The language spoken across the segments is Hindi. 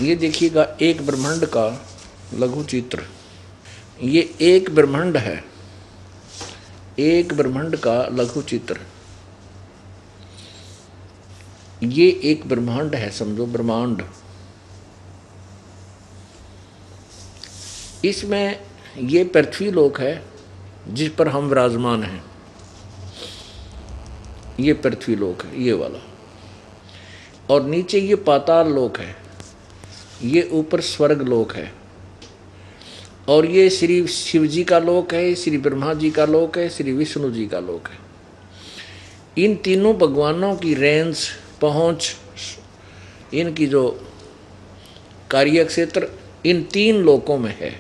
ये देखिएगा एक ब्रह्मांड का लघु चित्र। ये एक ब्रह्मांड है, एक ब्रह्मांड का लघु चित्र। ये एक ब्रह्मांड है, समझो ब्रह्मांड। इसमें ये पृथ्वी लोक है जिस पर हम विराजमान हैं। ये पृथ्वी लोक है, ये वाला। और नीचे ये पाताल लोक है, ये ऊपर स्वर्ग लोक है। और ये श्री शिव जी का लोक है, श्री ब्रह्मा जी का लोक है, श्री विष्णु जी का लोक है। इन तीनों भगवानों की रेंज, पहुंच, इनकी जो कार्य क्षेत्र इन तीन लोकों में है,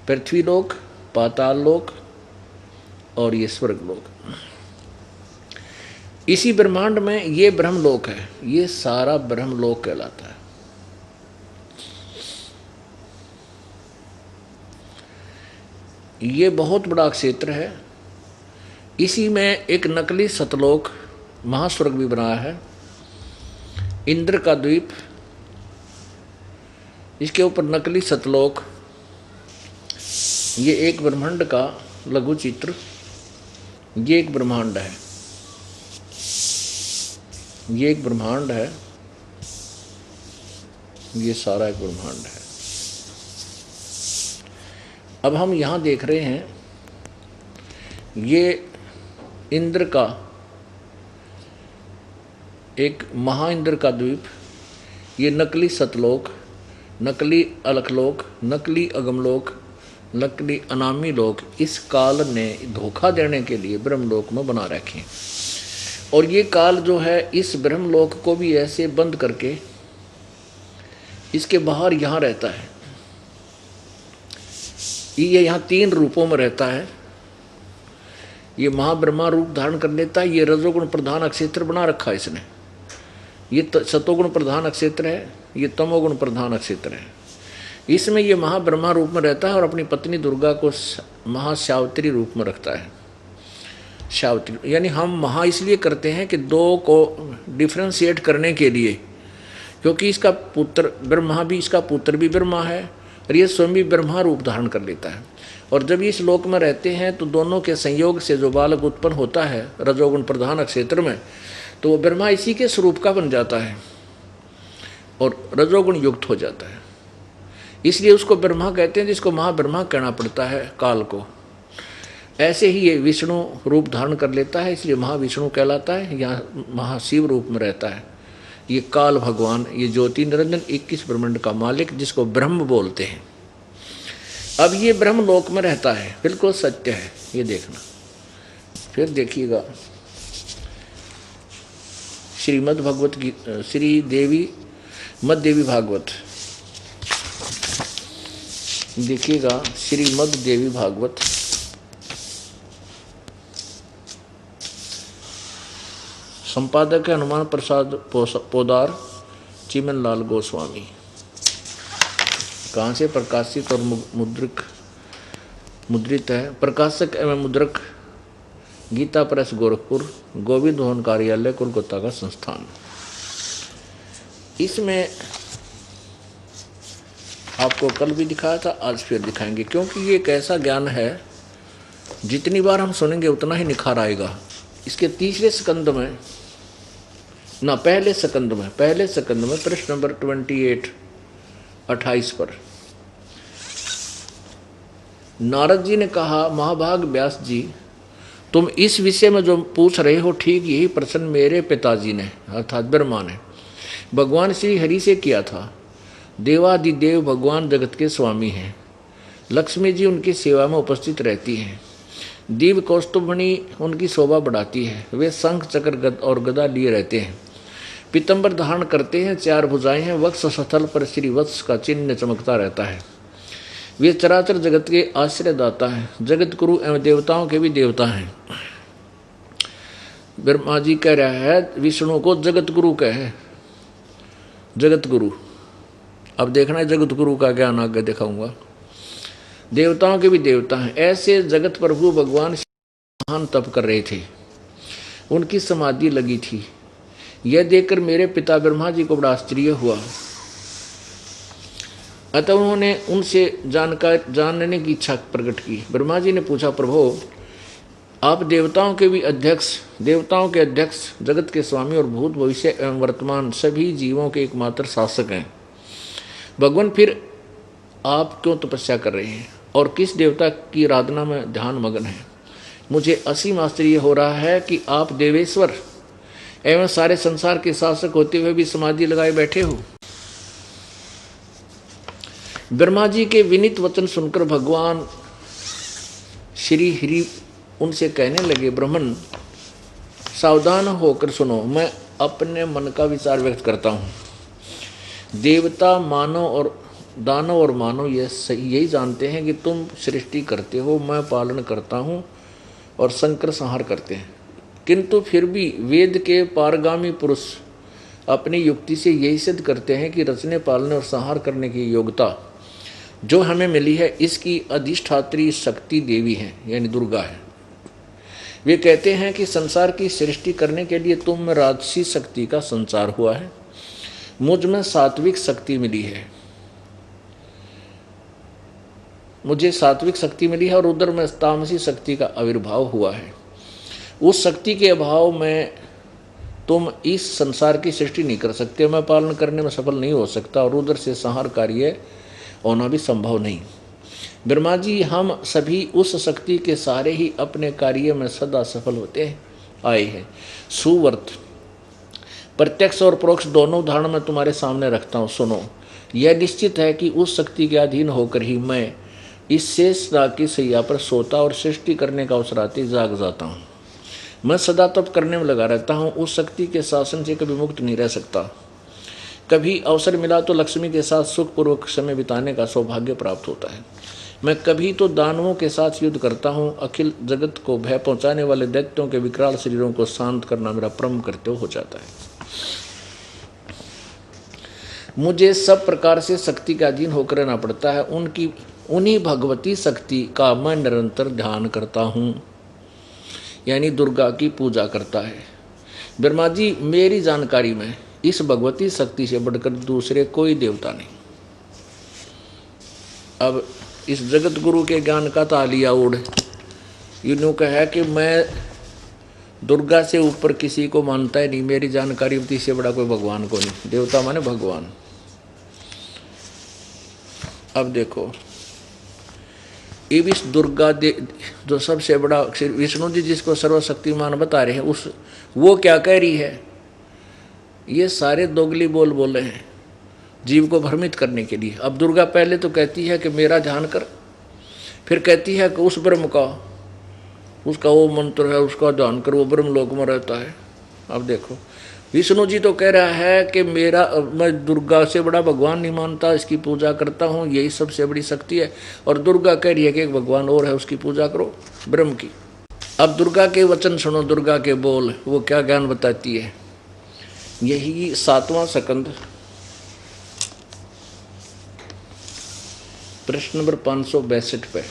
पृथ्वी लोक, पाताल लोक और ये स्वर्ग लोक। इसी ब्रह्मांड में ये ब्रह्मलोक है, ये सारा ब्रह्मलोक कहलाता है। ये बहुत बड़ा क्षेत्र है। इसी में एक नकली सतलोक महास्वर्ग भी बनाया है, इंद्र का द्वीप, इसके ऊपर नकली सतलोक। ये एक ब्रह्मांड का लघु चित्र। ये एक ब्रह्मांड है, ये एक ब्रह्मांड है, ये सारा एक ब्रह्मांड है। अब हम यहाँ देख रहे हैं ये इंद्र का एक महा इंद्र का द्वीप, ये नकली सतलोक, नकली अलखलोक, नकली अगमलोक, नकली अनामी लोक इस काल ने धोखा देने के लिए ब्रह्मलोक में बना रखे। और ये काल जो है इस ब्रह्मलोक को भी ऐसे बंद करके इसके बाहर यहाँ रहता है। ये यहाँ तीन रूपों में रहता है। ये महाब्रह्मा रूप धारण कर लेता है। ये रजोगुण प्रधान अक्षेत्र बना रखा है इसने। ये सतोगुण प्रधान अक्षेत्र है, ये तमोगुण प्रधान अक्षेत्र है। इसमें ये महाब्रह्मा रूप में रहता है और अपनी पत्नी दुर्गा को महासावित्री रूप में रखता है। सावित्री यानी हम महा इसलिए करते हैं कि दो को डिफ्रेंशिएट करने के लिए, क्योंकि इसका पुत्र ब्रह्मा भी, इसका पुत्र भी ब्रह्मा है और ये स्वयं भी ब्रह्मा रूप धारण कर लेता है। और जब इस लोक में रहते हैं तो दोनों के संयोग से जो बालक उत्पन्न होता है रजोगुण प्रधान क्षेत्र में, तो वो ब्रह्मा इसी के स्वरूप का बन जाता है और रजोगुण युक्त हो जाता है। इसलिए उसको ब्रह्मा कहते हैं, जिसको महाब्रह्मा कहना पड़ता है काल को। ऐसे ही ये विष्णु रूप धारण कर लेता है, इसलिए महाविष्णु कहलाता है। यहाँ महाशिव रूप में रहता है ये काल भगवान, ये ज्योति निरंजन 21 ब्रह्मांड का मालिक, जिसको ब्रह्म बोलते हैं। अब ये ब्रह्म लोक में रहता है, बिल्कुल सत्य है, ये देखना। फिर देखिएगा श्रीमद् भगवत गीता, श्री देवी मद देवी भागवत, देखिएगा श्रीमद् देवी भागवत, संपादक है हनुमान प्रसाद पोदार, चिमन लाल गोस्वामी। कहाँ से प्रकाशित और मुद्रित है? प्रकाशक एवं मुद्रक गीता प्रेस गोरखपुर, गोविंद भवन कार्यालय कोलकाता का संस्थान। इसमें आपको कल भी दिखाया था, आज फिर दिखाएंगे, क्योंकि ये एक ऐसा ज्ञान है जितनी बार हम सुनेंगे उतना ही निखार आएगा। इसके तीसरे स्कंद में ना पहले स्कंद में प्रश्न नंबर 28 पर नारद जी ने कहा, महाभाग व्यास जी, तुम इस विषय में जो पूछ रहे हो ठीक यही प्रश्न मेरे पिताजी ने अर्थात ब्रह्मा ने भगवान श्री हरि से किया था। देवादिदेव भगवान जगत के स्वामी हैं। लक्ष्मी जी उनकी सेवा में उपस्थित रहती हैं। दिव्य कौस्तुभमणि उनकी शोभा बढ़ाती है। वे शंख चक्र और गदा लिए रहते हैं। पीतंबर धारण करते हैं, 4 भुजाएं हैं। वक्ष स्थल पर श्री वत्स का चिन्ह चमकता रहता है। वे चराचर जगत के आश्रयदाता हैं। जगत गुरु एवं देवताओं के भी देवता हैं। ब्रह्मा जी कह रहा है विष्णु को जगत गुरु कहे, जगत गुरु। अब देखना है जगत गुरु का ज्ञान आगे दिखाऊंगा। देवताओं के भी देवता हैं। ऐसे जगत प्रभु भगवान महान तप कर रहे थे, उनकी समाधि लगी थी। यह देखकर मेरे पिता ब्रह्मा जी को बड़ा आश्चर्य हुआ। अतः उन्होंने उनसे जानने की इच्छा प्रकट की। ब्रह्मा जी ने पूछा, प्रभु आप देवताओं के अध्यक्ष, जगत के स्वामी और भूत भविष्य एवं वर्तमान सभी जीवों के एकमात्र शासक हैं। भगवान, फिर आप क्यों तपस्या कर रहे हैं और किस देवता की आराधना में ध्यान मग्न है? मुझे असीम आश्चर्य हो रहा है कि आप देवेश्वर एवं सारे संसार के शासक होते हुए भी समाधि लगाए बैठे हो। ब्रह्मा जी के विनीत वचन सुनकर भगवान श्री हरि उनसे कहने लगे, ब्राह्मण सावधान होकर सुनो, मैं अपने मन का विचार व्यक्त करता हूँ। देवता दानव और मानव यही जानते हैं कि तुम सृष्टि करते हो, मैं पालन करता हूँ और संकर संहार करते हैं, किंतु फिर भी वेद के पारगामी पुरुष अपनी युक्ति से यही सिद्ध करते हैं कि रचने, पालने और संहार करने की योग्यता जो हमें मिली है, इसकी अधिष्ठात्री शक्ति देवी है, यानी दुर्गा है। वे कहते हैं कि संसार की सृष्टि करने के लिए तुम में राजसी शक्ति का संचार हुआ है, मुझ में सात्विक शक्ति मिली है, और उधर में तामसी शक्ति का आविर्भाव हुआ है। उस शक्ति के अभाव में तुम इस संसार की सृष्टि नहीं कर सकते, मैं पालन करने में सफल नहीं हो सकता, और उधर से संहार कार्य होना भी संभव नहीं। ब्रह्मा जी, हम सभी उस शक्ति के सहारे ही अपने कार्य में सदा सफल होते आए हैं। सुवर्त प्रत्यक्ष और परोक्ष दोनों उदाहरण मैं तुम्हारे सामने रखता हूँ, सुनो। यह निश्चित है कि उस शक्ति के अधीन होकर ही मैं इस शेष राग की सैया पर सोता और सृष्टि करने का अवसर आते जाग जाता हूँ। मैं सदा तप करने में लगा रहता हूँ, उस शक्ति के शासन से कभी मुक्त नहीं रह सकता। कभी अवसर मिला तो लक्ष्मी के साथ सुखपूर्वक समय बिताने का सौभाग्य प्राप्त होता है। मैं कभी तो दानवों के साथ युद्ध करता हूँ, अखिल जगत को भय पहुँचाने वाले दैत्यों के विकराल शरीरों को शांत करना मेरा परम कर्तव्य हो जाता है। मुझे सब प्रकार से शक्ति का अधीन होकर रहना पड़ता है, उन्हीं भगवती शक्ति का मैं निरंतर ध्यान करता हूँ, यानी दुर्गा की पूजा करता है। ब्रह्मा जी, मेरी जानकारी में इस भगवती शक्ति से बढ़कर दूसरे कोई देवता नहीं। अब इस जगत गुरु के ज्ञान का तालिया उड़ यूँ कहा कि मैं दुर्गा से ऊपर किसी को मानता ही नहीं, मेरी जानकारी में से बड़ा कोई भगवान को नहीं। देवता माने भगवान। अब देखो, इस दुर्गा जो सबसे बड़ा विष्णु जी जिसको सर्वशक्तिमान बता रहे हैं, वो क्या कह रही है? ये सारे दोगली बोल रहे हैं जीव को भ्रमित करने के लिए। अब दुर्गा पहले तो कहती है कि मेरा ध्यान कर, फिर कहती है कि उस ब्रह्म का, उसका वो मंत्र है, उसका ध्यान कर, वो ब्रह्म लोक में रहता है। अब देखो, विष्णु जी तो कह रहा है कि मैं दुर्गा से बड़ा भगवान नहीं मानता, इसकी पूजा करता हूँ, यही सबसे बड़ी शक्ति है। और दुर्गा कह रही है कि एक भगवान और है, उसकी पूजा करो, ब्रह्म की। अब दुर्गा के वचन सुनो, दुर्गा के बोल, वो क्या ज्ञान बताती है। यही 7वां स्कंद प्रश्न नंबर 562 पे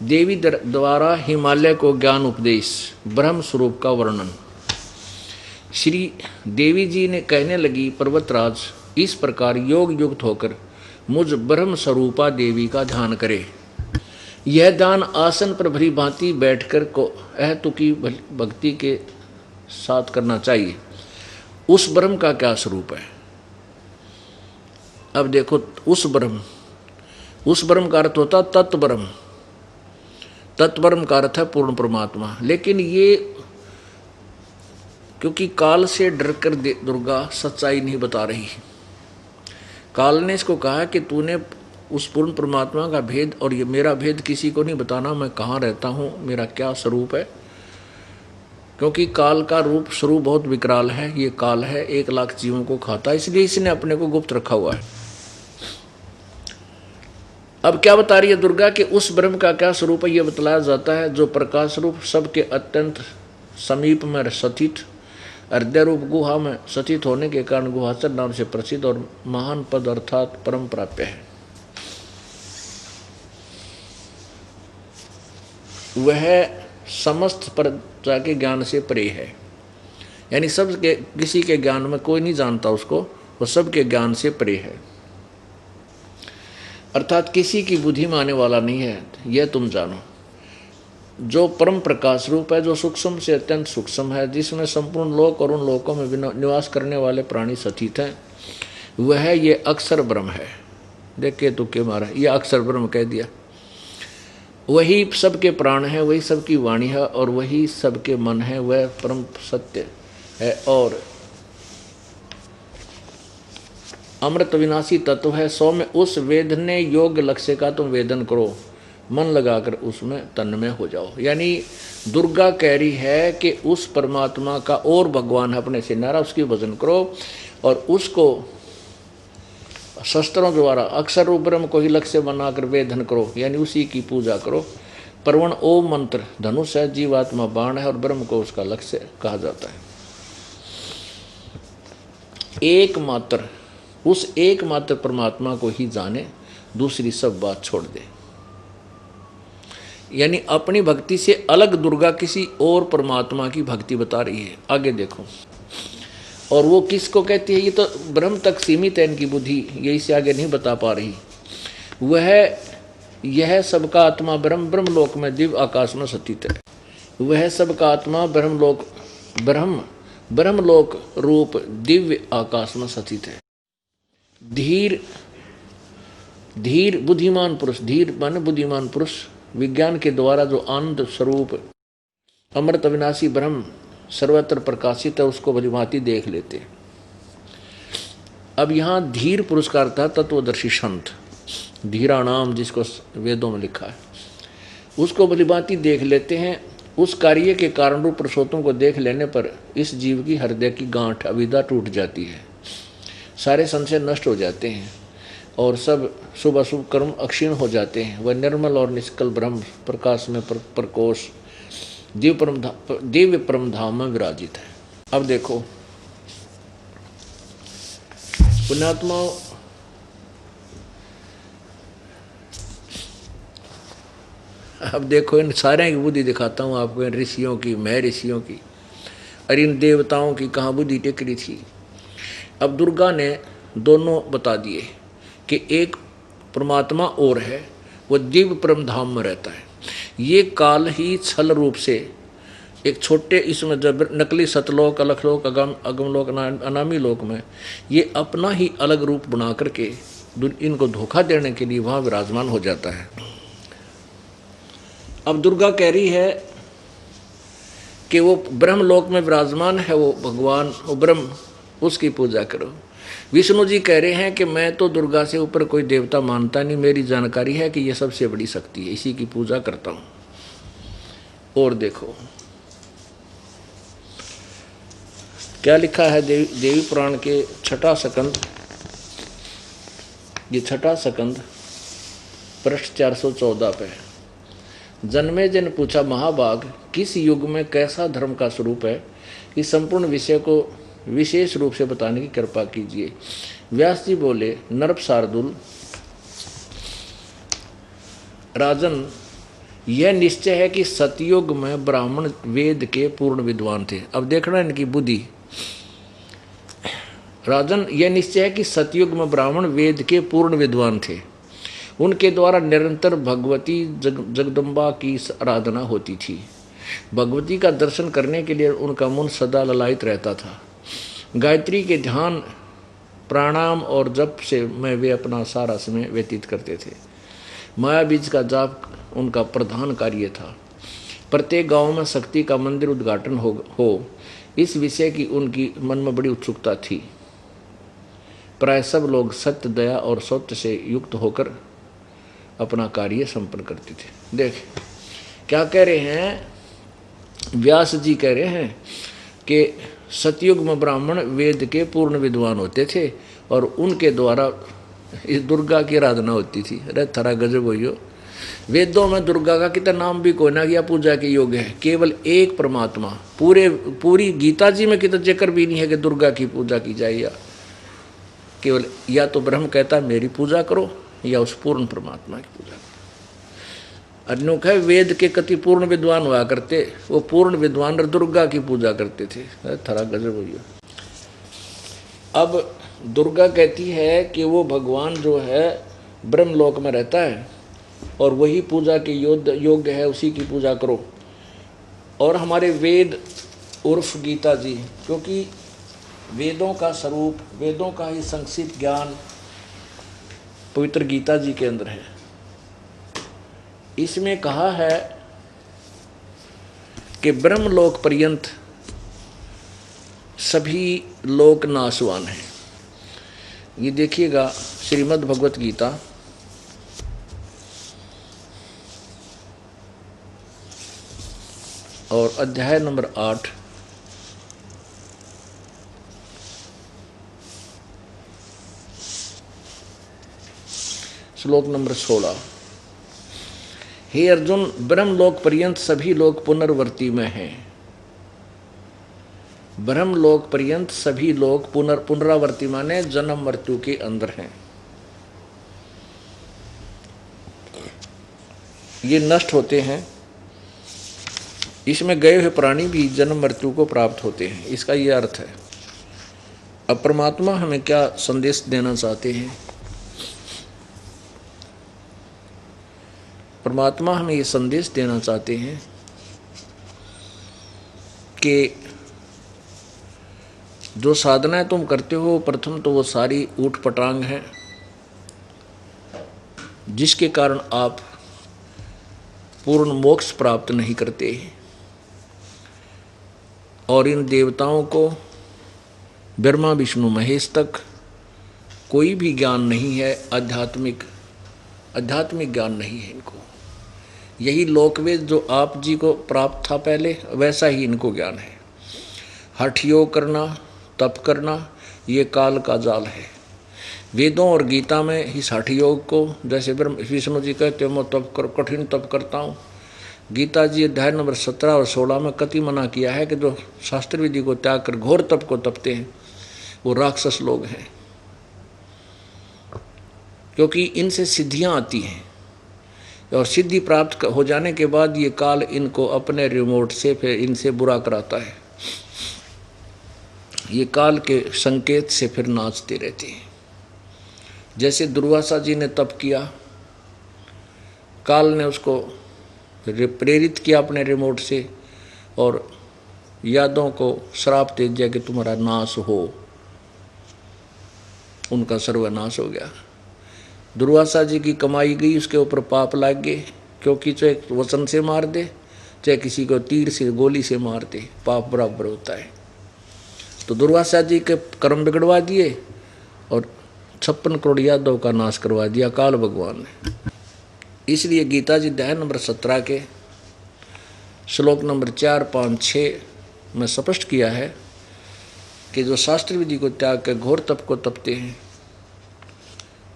देवी द्वारा हिमालय को ज्ञान उपदेश, ब्रह्म स्वरूप का वर्णन। श्री देवी जी ने कहने लगी, पर्वतराज, इस प्रकार योग युक्त होकर मुझ ब्रह्म स्वरूपा देवी का ध्यान करे। यह ध्यान आसन पर भली भांति बैठकर को अहतुकी भक्ति के साथ करना चाहिए। उस ब्रह्म का क्या स्वरूप है? अब देखो, उस ब्रह्म का अर्थ होता तत्ब्रह्म। तत्ब्रह्म का अर्थ है पूर्ण परमात्मा। लेकिन ये क्योंकि काल से डरकर दुर्गा सच्चाई नहीं बता रही, काल ने इसको कहा कि तूने उस पूर्ण परमात्मा का भेद और ये मेरा भेद किसी को नहीं बताना, मैं कहाँ रहता हूँ, मेरा क्या स्वरूप है। क्योंकि काल का स्वरूप बहुत विकराल है। ये काल है, 1 लाख जीवों को खाता है, इसलिए इसने अपने को गुप्त रखा हुआ है। अब क्या बता रही है दुर्गा कि उस ब्रह्म का क्या स्वरूप है? यह बतलाया जाता है जो प्रकाश रूप सबके अत्यंत समीप में स्थित हृदय रूप गुहा में स्थित होने के कारण गुहाचर नाम से प्रसिद्ध और महान पद अर्थात परम प्राप्य है। वह समस्त प्रजा के ज्ञान से परे है, यानी सब के किसी के ज्ञान में कोई नहीं जानता उसको, वो सबके ज्ञान से परे है, अर्थात किसी की बुद्धि में आने वाला नहीं है, यह तुम जानो। जो परम प्रकाश रूप है, जो सूक्ष्म से अत्यंत सूक्ष्म है, जिसमें संपूर्ण लोक और उन लोकों में निवास करने वाले प्राणी सतीत हैं, वह ये अक्षर ब्रह्म है। देखे तो के मारा, यह अक्षर ब्रह्म कह दिया। वही सबके प्राण है, वही सबकी वाणी है और वही सबके मन है, वह परम सत्य है और अमृत विनाशी तत्व है। सौ में उस वेदने योग्य लक्ष्य का तुम वेदन करो, मन लगाकर उसमें तन्मय हो जाओ। यानी दुर्गा कह रही है कि उस परमात्मा का और भगवान है अपने से नारा, उसकी भजन करो और उसको शस्त्रों द्वारा अक्षर रूप ब्रह्म को ही लक्ष्य बनाकर वेदन करो, यानी उसी की पूजा करो। परवण ओम मंत्र धनुष है, जीवात्मा बाण है और ब्रह्म को उसका लक्ष्य कहा जाता है। एकमात्र उस एकमात्र परमात्मा को ही जाने, दूसरी सब बात छोड़ दे। यानी अपनी भक्ति से अलग दुर्गा किसी और परमात्मा की भक्ति बता रही है। आगे देखो, और वो किसको कहती है, ये तो ब्रह्म तक सीमित है इनकी बुद्धि, ये इससे आगे नहीं बता पा रही। वह यह सबका आत्मा ब्रह्म ब्रह्मलोक में दिव्य आकाश में स्थित है। वह सबका आत्मा ब्रह्मलोक रूप दिव्य आकाश में स्थित है। धीर बुद्धिमान पुरुष, धीर माने बुद्धिमान पुरुष, विज्ञान के द्वारा जो आनंद स्वरूप अमृत अविनाशी ब्रह्म सर्वत्र प्रकाशित है, उसको भलीभांति देख लेते। अब यहाँ धीर पुरुष का अर्थ है तत्वदर्शी संत, धीरा नाम जिसको वेदों में लिखा है, उसको भलीभांति देख लेते हैं। उस कार्य के कारण रूप पुरुषोत्तम को देख लेने पर इस जीव की हृदय की गांठ अविद्या टूट जाती है, सारे संशय नष्ट हो जाते हैं और सब शुभ अशुभ कर्म अक्षीण हो जाते हैं। वह निर्मल और निष्कल ब्रह्म प्रकाश में प्रकोश दिव्य परम धाम में विराजित है। अब देखो पुण्यात्माओं, अब देखो इन सारे की बुद्धि दिखाता हूँ आपको, इन ऋषियों की, मैं ऋषियों की और इन देवताओं की कहाँ बुद्धि टेक रही थी। अब दुर्गा ने दोनों बता दिए कि एक परमात्मा और है, वो दिव्य परम धाम में रहता है। ये काल ही छल रूप से एक छोटे इसमें जब नकली सतलोक, अलखलोक, अगमलोक, अनामी लोक में ये अपना ही अलग रूप बना करके इनको धोखा देने के लिए वहाँ विराजमान हो जाता है। अब दुर्गा कह रही है कि वो ब्रह्मलोक में विराजमान है, वो भगवान, वो ब्रह्म, उसकी पूजा करो। विष्णु जी कह रहे हैं कि मैं तो दुर्गा से ऊपर कोई देवता मानता नहीं, मेरी जानकारी है कि ये सबसे बड़ी शक्ति है, इसी की पूजा करता हूँ। और देखो क्या लिखा है देवी पुराण के छठा स्कंद, ये छठा स्कंद पृष्ठ 414 पे। जन्मे जन पूछा महाभाग, किस युग में कैसा धर्म का स्वरूप है, इस संपूर्ण विषय को विशेष रूप से बताने की कृपा कीजिए। व्यास जी बोले, नरप शार्दुल, राजन, यह निश्चय है कि सतयुग में ब्राह्मण वेद के पूर्ण विद्वान थे। अब देखना इनकी बुद्धि। राजन, यह निश्चय है कि सतयुग में ब्राह्मण वेद के पूर्ण विद्वान थे। उनके द्वारा निरंतर भगवती जगदम्बा की आराधना होती थी। भगवती का दर्शन करने के लिए उनका मन सदा ललायित रहता था। गायत्री के ध्यान, प्राणायाम और जप से में वे अपना सारा समय व्यतीत करते थे। माया बीज का जाप उनका प्रधान कार्य था। प्रत्येक गांव में शक्ति का मंदिर उद्घाटन हो इस विषय की उनकी मन में बड़ी उत्सुकता थी। प्राय सब लोग सत्य, दया और सत्य से युक्त होकर अपना कार्य संपन्न करते थे। देख क्या कह रहे हैं, व्यास जी कह रहे हैं कि सतयुग में ब्राह्मण वेद के पूर्ण विद्वान होते थे और उनके द्वारा इस दुर्गा की आराधना होती थी। अरे थरा गजब हो, वेदों में दुर्गा का कितना नाम भी कोई ना किया पूजा के योग्य है। केवल एक परमात्मा, पूरी गीता जी में कितना जिक्र भी नहीं है कि दुर्गा की पूजा की जाए, या केवल या तो ब्रह्म कहता है मेरी पूजा करो या उस पूर्ण परमात्मा की पूजा करो। अन्यों है वेद के कति पूर्ण विद्वान हुआ करते, वो पूर्ण विद्वान दुर्गा की पूजा करते थे। थरा गजब हो गया। अब दुर्गा कहती है कि वो भगवान जो है ब्रह्मलोक में रहता है और वही पूजा के योग्य है, उसी की पूजा करो। और हमारे वेद उर्फ गीता जी, क्योंकि वेदों का स्वरूप, वेदों का ही संक्षिप्त ज्ञान पवित्र गीता जी के अंदर है। इसमें कहा है कि ब्रह्मलोक पर्यंत सभी लोक नाशवान हैं। ये देखिएगा श्रीमद् भगवत गीता और अध्याय नंबर 8 श्लोक नंबर 16। हे अर्जुन, ब्रह्मलोक पर्यंत सभी लोग पुनर्वर्ती में हैं। ब्रह्मलोक पर्यंत सभी लोग पुनरावर्ती माने जन्म मृत्यु के अंदर हैं। ये नष्ट होते हैं। इसमें गए हुए प्राणी भी जन्म मृत्यु को प्राप्त होते हैं। इसका ये अर्थ है। अब परमात्मा हमें क्या संदेश देना चाहते हैं? परमात्मा हमें ये संदेश देना चाहते हैं कि जो साधनाएं तुम करते हो, प्रथम तो वो सारी ऊट पटांग हैं, जिसके कारण आप पूर्ण मोक्ष प्राप्त नहीं करते। और इन देवताओं को ब्रह्मा विष्णु महेश तक कोई भी ज्ञान नहीं है, आध्यात्मिक ज्ञान नहीं है इनको। यही लोकवेद जो आप जी को प्राप्त था पहले, वैसा ही इनको ज्ञान है। हठ योग करना, तप करना, ये काल का जाल है। वेदों और गीता में इस हठ योग को, जैसे विष्णु जी कहते हो मैं तप कर, कठिन तप करता हूँ, गीता जी अध्याय नंबर 17 और 16 में कति मना किया है कि जो शास्त्र विधि को त्याग कर घोर तप को तपते हैं वो राक्षस लोग हैं, क्योंकि इनसे सिद्धियां आती हैं और सिद्धि प्राप्त हो जाने के बाद ये काल इनको अपने रिमोट से फिर इनसे बुरा कराता है। ये काल के संकेत से फिर नाचते रहते हैं। जैसे दुर्वासा जी ने तप किया, काल ने उसको प्रेरित किया अपने रिमोट से और यादों को श्राप दे दिया कि तुम्हारा नाश हो। उनका सर्वनाश हो गया। दुर्वासा जी की कमाई गई, उसके ऊपर पाप लग गए, क्योंकि चाहे वचन से मार दे चाहे किसी को तीर से गोली से मार दे, पाप बराबर होता है। तो दुर्वासा जी के कर्म बिगड़वा दिए और 56 करोड़ यादव का नाश करवा दिया काल भगवान ने। इसलिए गीता जी अध्याय नंबर 17 के श्लोक नंबर 4, 5, 6 में स्पष्ट किया है कि जो शास्त्र विधि को त्याग कर घोर तप को तपते हैं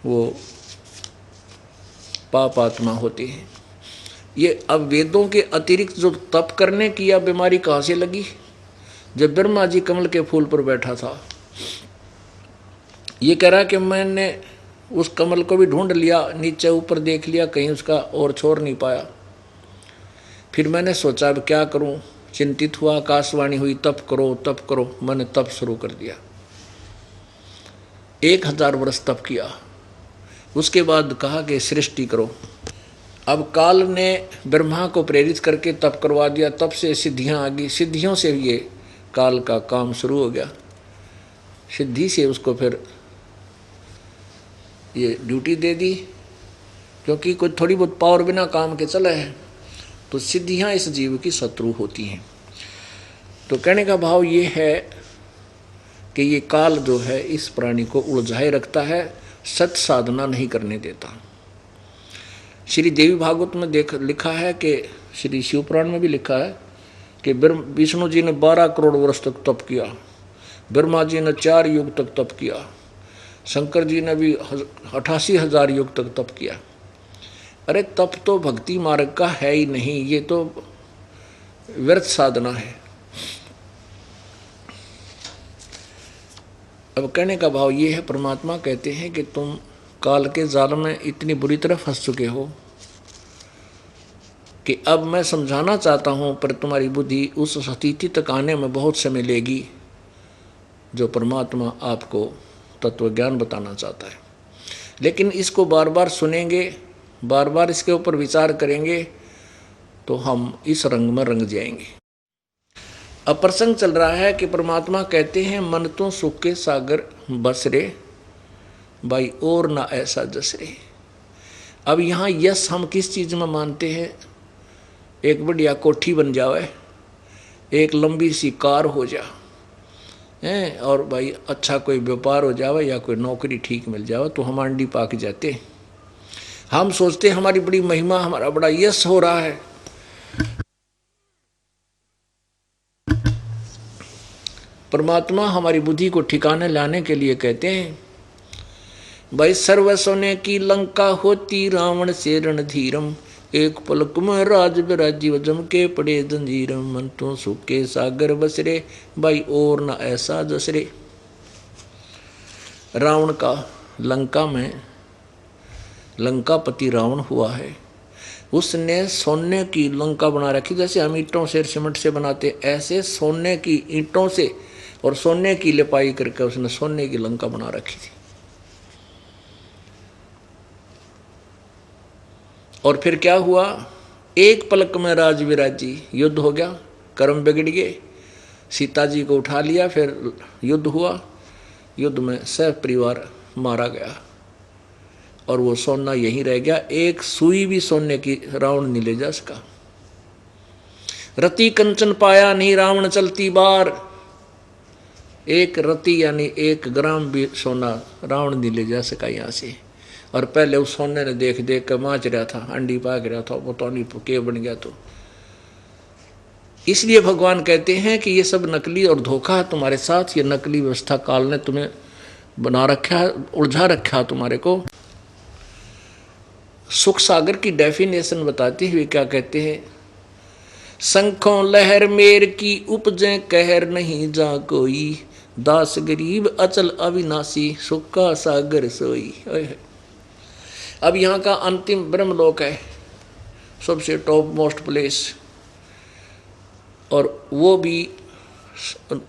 वो पाप आत्मा होती है। ये अब वेदों के अतिरिक्त जो तप करने की यह बीमारी कहाँ से लगी? जब ब्रह्मा जी कमल के फूल पर बैठा था, ये कह रहा कि मैंने उस कमल को भी ढूंढ लिया, नीचे ऊपर देख लिया, कहीं उसका और छोड़ नहीं पाया। फिर मैंने सोचा अब क्या करूं, चिंतित हुआ, आकाशवाणी हुई तप करो तप करो। मैंने तप शुरू कर दिया, 1000 वर्ष तप किया। उसके बाद कहा कि सृष्टि करो। अब काल ने ब्रह्मा को प्रेरित करके तप करवा दिया, तप से सिद्धियां आ गई, सिद्धियों से ये काल का काम शुरू हो गया। सिद्धि से उसको फिर ये ड्यूटी दे दी, क्योंकि कोई थोड़ी बहुत पावर बिना काम के चला है, तो सिद्धियां इस जीव की शत्रु होती हैं। तो कहने का भाव ये है कि ये काल जो है इस प्राणी को उलझाए रखता है, सत साधना नहीं करने देता। श्री देवी भागवत में लिखा है कि श्री शिवपुराण में भी लिखा है कि विष्णु जी ने 12 करोड़ वर्ष तक तप किया, ब्रह्मा जी ने 4 युग तक तप किया, शंकर जी ने भी 88,000 युग तक तप किया। अरे तप तो भक्ति मार्ग का है ही नहीं, ये तो व्यर्थ साधना है। अब कहने का भाव ये है, परमात्मा कहते हैं कि तुम काल के जाल में इतनी बुरी तरह फंस चुके हो कि अब मैं समझाना चाहता हूं, पर तुम्हारी बुद्धि उस स्थिति तक आने में बहुत समय लेगी जो परमात्मा आपको तत्व ज्ञान बताना चाहता है। लेकिन इसको बार बार सुनेंगे, बार बार इसके ऊपर विचार करेंगे तो हम इस रंग में रंग जाएंगे। अब प्रसंग चल रहा है कि परमात्मा कहते हैं मन तो सुख के सागर बस रे भाई और ना ऐसा जस रे। अब यहाँ यश हम किस चीज़ में मानते हैं? एक बढ़िया कोठी बन जाए, एक लंबी सी कार हो जा है, और भाई अच्छा कोई व्यापार हो जावे या कोई नौकरी ठीक मिल जावे तो हम आंडी पाक जाते। हम सोचते हमारी बड़ी महिमा, हमारा बड़ा यश हो रहा है। परमात्मा हमारी बुद्धि को ठिकाने लाने के लिए कहते हैं भाई सर्व सोने की लंका होती रावण से रणधीरम, एक पलक में राज विराजीव जम के पड़े जंजीरम, मन तो सुख के सागर बसरे भाई और न ऐसा जसरे। रावण का लंका में लंकापति रावण हुआ है, उसने सोने की लंका बना रखी। जैसे हम ईंटों से सीमेंट से बनाते, ऐसे सोने की ईंटों से और सोने की लिपाई करके उसने सोने की लंका बना रखी थी। और फिर क्या हुआ? एक पलक में राज विराजी, युद्ध हो गया, कर्म बिगड़ गए, सीता जी को उठा लिया, फिर युद्ध हुआ, युद्ध में सब परिवार मारा गया और वो सोना यहीं रह गया। एक सुई भी सोने की रावण नहीं ले जा सका। रति कंचन पाया नहीं रावण चलती बार, एक रति यानी 1 ग्राम भी सोना रावण नहीं ले जा सका यहाँ से। और पहले उस सोने ने देख देख कर माच रहा था, अंडी पाक रहा था, वो तो नहीं के बन गया। तो इसलिए भगवान कहते हैं कि ये सब नकली और धोखा है तुम्हारे साथ। ये नकली व्यवस्था काल ने तुम्हें बना रखा है, उलझा रखा है तुम्हारे को। सुख सागर की डेफिनेशन बताते हुए क्या कहते हैं? शंखों लहर मेर की उपजे कहर नहीं जा कोई, दास गरीब अचल अविनाशी सुख का सागर सोई। अब यहाँ का अंतिम ब्रह्मलोक है, सबसे टॉप मोस्ट प्लेस, और वो भी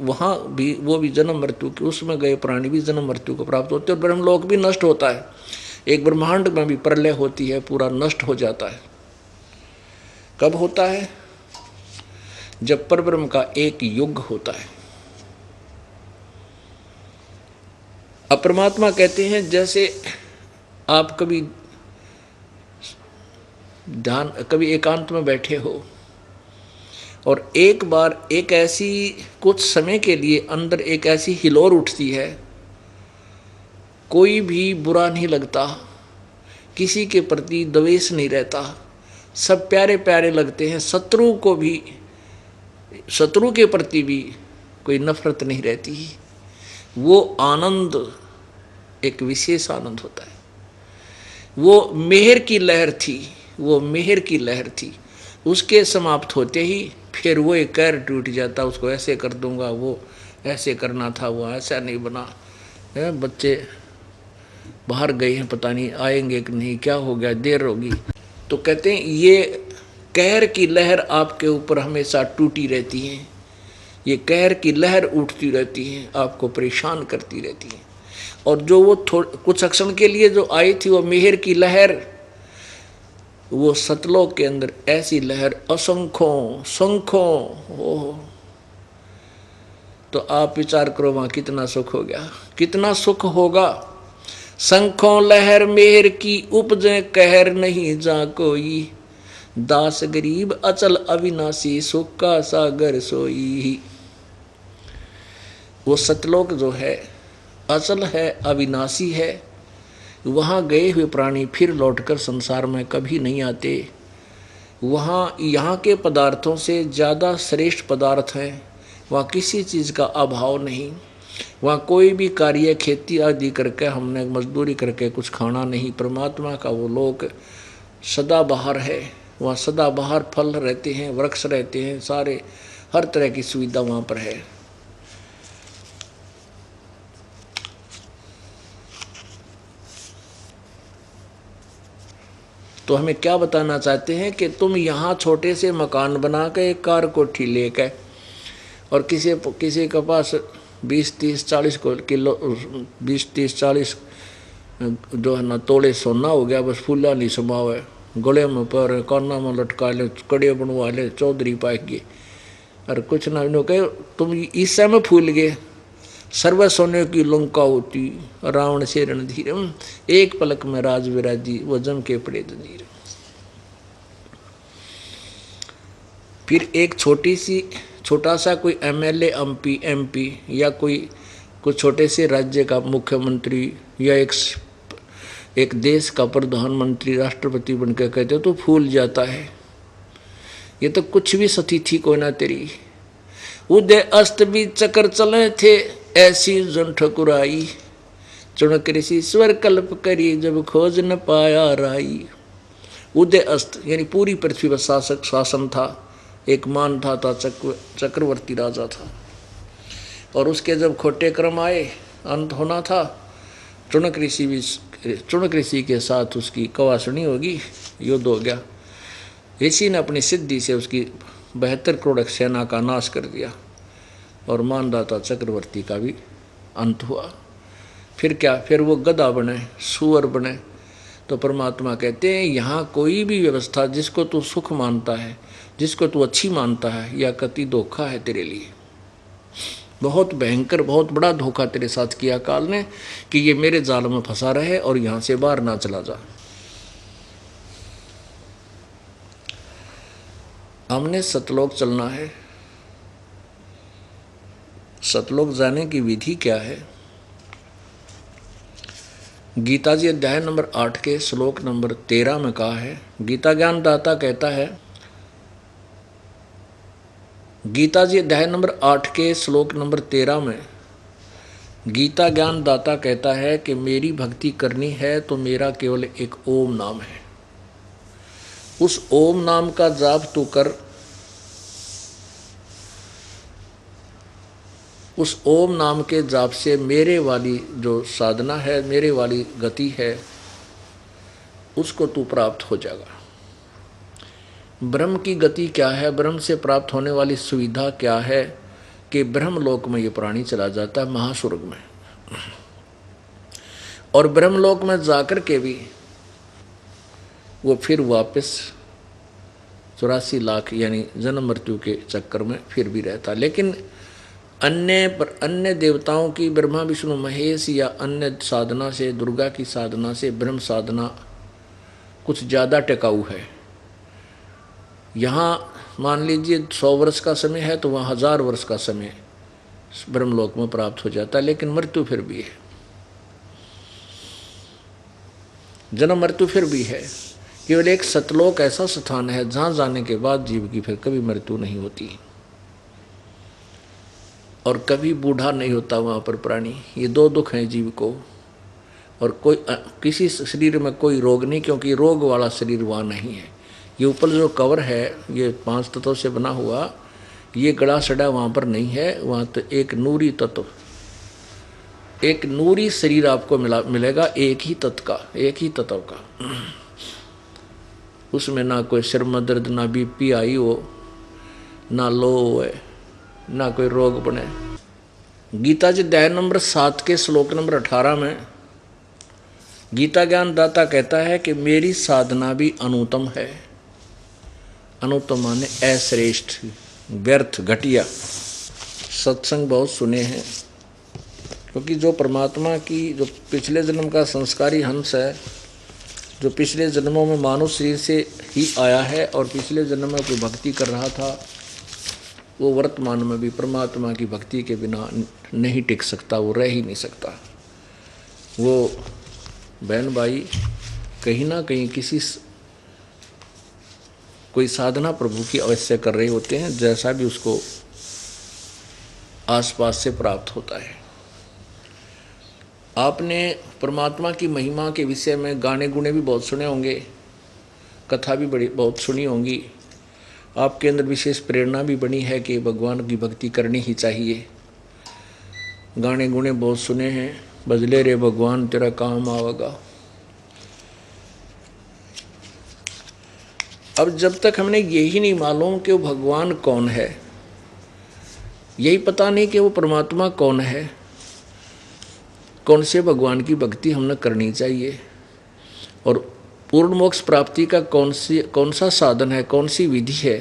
वहाँ भी वो भी जन्म मृत्यु के, उसमें गए प्राणी भी जन्म मृत्यु को प्राप्त होते हैं। और ब्रह्मलोक भी नष्ट होता है, एक ब्रह्मांड में भी प्रलय होती है, पूरा नष्ट हो जाता है। कब होता है? जब परब्रह्म का एक युग होता है। अब परमात्मा कहते हैं जैसे आप कभी ध्यान, कभी एकांत में बैठे हो और एक बार एक ऐसी कुछ समय के लिए अंदर एक ऐसी हिलोर उठती है, कोई भी बुरा नहीं लगता, किसी के प्रति द्वेष नहीं रहता, सब प्यारे प्यारे लगते हैं, शत्रु को भी, शत्रु के प्रति भी कोई नफरत नहीं रहती। वो आनंद एक विशेष आनंद होता है। वो मेहर की लहर थी, वो मेहर की लहर थी। उसके समाप्त होते ही फिर वो एक कहर टूट जाता, उसको ऐसे कर दूंगा, वो ऐसे करना था, वो ऐसा नहीं बना, बच्चे बाहर गए हैं पता नहीं आएंगे कि नहीं, क्या हो गया, देर होगी। तो कहते हैं ये कहर की लहर आपके ऊपर हमेशा टूटी रहती है, ये कहर की लहर उठती रहती है, आपको परेशान करती रहती है। और जो वो कुछ क्षण के लिए जो आई थी वो मेहर की लहर, वो सतलोक के अंदर ऐसी लहर असंख्यों संख्यों हो। तो आप विचार करो वहाँ कितना सुख हो गया, कितना सुख होगा। संख्यों लहर मेहर की उपजे कहर नहीं जा कोई, दास गरीब अचल अविनाशी सुख का सागर सोई। वो सतलोक जो है अचल है, अविनाशी है, वहाँ गए हुए प्राणी फिर लौटकर संसार में कभी नहीं आते। वहाँ यहाँ के पदार्थों से ज़्यादा श्रेष्ठ पदार्थ है, वहाँ किसी चीज़ का अभाव नहीं। वहाँ कोई भी कार्य खेती आदि करके हमने मजदूरी करके कुछ खाना नहीं। परमात्मा का वो लोक सदाबहार है, वहाँ सदाबहार फल रहते हैं, वृक्ष रहते हैं, सारे हर तरह की सुविधा वहाँ पर है। तो हमें क्या बताना चाहते हैं कि तुम यहाँ छोटे से मकान बना के एक कार कोठी लेकर और किसी के पास 20-30-40 किलो 20-30-40 जो है ना तोड़े सोना हो गया, बस फूला नहीं समाओ है, गले में पर काना में लटका ले, कड़े बनवा ले, चौधरी पाक गए। अरे कुछ ना इन्हों कहे तुम इस समय फूल गए, सर्व सोने की लंका होती, रावण से रणधीर, एक पलक में राज विराजी, वो जम के पड़े जंजीर। फिर एक छोटा सा कोई एमएलए एमपी या कोई छोटे से राज्य का मुख्यमंत्री या एक देश का प्रधानमंत्री राष्ट्रपति बनकर कहते तो फूल जाता है। ये तो कुछ भी सती थी कोई ना तेरी, उदय अस्त भी चक्कर चले थे, ऐसी जन ठकुराई, चुनक ऋषि स्वर कल्प करी, जब खोज न पाया राई। उदय अस्त यानी पूरी पृथ्वी पर शासन था, एक मान था चक्रवर्ती राजा था, और उसके जब खोटे क्रम आए, अंत होना था, चुनक ऋषि के साथ उसकी कवासनी होगी, युद्ध हो गया। ऋषि ने अपनी सिद्धि से उसकी 72 करोड़ सेना का नाश कर दिया, और मानदाता चक्रवर्ती का भी अंत हुआ। फिर क्या, फिर वो गधा बने, सुअर बने। तो परमात्मा कहते हैं यहाँ कोई भी व्यवस्था जिसको तू सुख मानता है, जिसको तू अच्छी मानता है, या कति धोखा है तेरे लिए। बहुत भयंकर, बहुत बड़ा धोखा तेरे साथ किया काल ने कि ये मेरे जाल में फंसा रहे और यहाँ से बाहर ना चला जा। हमने सतलोक चलना है। सतलोक जाने की विधि क्या है? गीता जी अध्याय नंबर 8 के श्लोक नंबर 13 में कहा है, गीता ज्ञान दाता कहता है, गीता जी अध्याय नंबर 8 के श्लोक नंबर 13 में गीता ज्ञान दाता कहता है कि मेरी भक्ति करनी है तो मेरा केवल एक ओम नाम है। उस ओम नाम का जाप तू कर, उस ओम नाम के जाप से मेरे वाली जो साधना है, मेरे वाली गति है, उसको तू प्राप्त हो जाएगा। ब्रह्म की गति क्या है, ब्रह्म से प्राप्त होने वाली सुविधा क्या है कि ब्रह्मलोक में ये प्राणी चला जाता है, महास्वर्ग में, और ब्रह्मलोक में जाकर के भी वो फिर वापस 84 लाख यानी जन्म मृत्यु के चक्कर में फिर भी रहता। लेकिन अन्य देवताओं की, ब्रह्मा विष्णु महेश या अन्य साधना से, दुर्गा की साधना से ब्रह्म साधना कुछ ज़्यादा टिकाऊ है। यहाँ मान लीजिए 100 वर्ष का समय है तो वहाँ 1000 वर्ष का समय ब्रह्मलोक में प्राप्त हो जाता है, लेकिन मृत्यु फिर भी है, जन्म मृत्यु फिर भी है। केवल एक सतलोक ऐसा स्थान है जहाँ जाने के बाद जीव की फिर कभी मृत्यु नहीं होती और कभी बूढ़ा नहीं होता वहाँ पर प्राणी। ये 2 दुख हैं जीव को, और कोई किसी शरीर में कोई रोग नहीं, क्योंकि रोग वाला शरीर वहाँ नहीं है। ये ऊपर जो कवर है ये 5 तत्वों से बना हुआ, ये गड़ा सड़ा वहाँ पर नहीं है। वहाँ तो एक नूरी तत्व, एक नूरी शरीर आपको मिलेगा, एक ही तत्व का। उसमें ना कोई सिर में दर्द, ना बीपी आई हो, ना लो है, ना कोई रोग बने। गीता जी अध्याय नंबर 7 के श्लोक नंबर 18 में गीता ज्ञान दाता कहता है कि मेरी साधना भी अनुत्तम है। अनुत्तम माने अश्रेष्ठ, व्यर्थ, घटिया। सत्संग बहुत सुने हैं, क्योंकि जो परमात्मा की, जो पिछले जन्म का संस्कारी हंस है, जो पिछले जन्मों में मानव शरीर से ही आया है और पिछले जन्म में कोई भक्ति कर रहा था, वो वर्तमान में भी परमात्मा की भक्ति के बिना नहीं टिक सकता, वो रह ही नहीं सकता। वो बहन भाई कहीं ना कहीं कोई साधना प्रभु की अवश्य कर रहे होते हैं, जैसा भी उसको आसपास से प्राप्त होता है। आपने परमात्मा की महिमा के विषय में गाने गुणे भी बहुत सुने होंगे, कथा भी बहुत सुनी होंगी। आपके अंदर विशेष प्रेरणा भी बनी है कि भगवान की भक्ति करनी ही चाहिए। गाने गुणे बहुत सुने हैं, बदले रे भगवान तेरा काम आवेगा। अब जब तक हमने यही नहीं मालूम कि वो भगवान कौन है, यही पता नहीं कि वो परमात्मा कौन है, कौन से भगवान की भक्ति हमने करनी चाहिए, और पूर्ण मोक्ष प्राप्ति का कौन सा साधन है, कौन सी विधि है,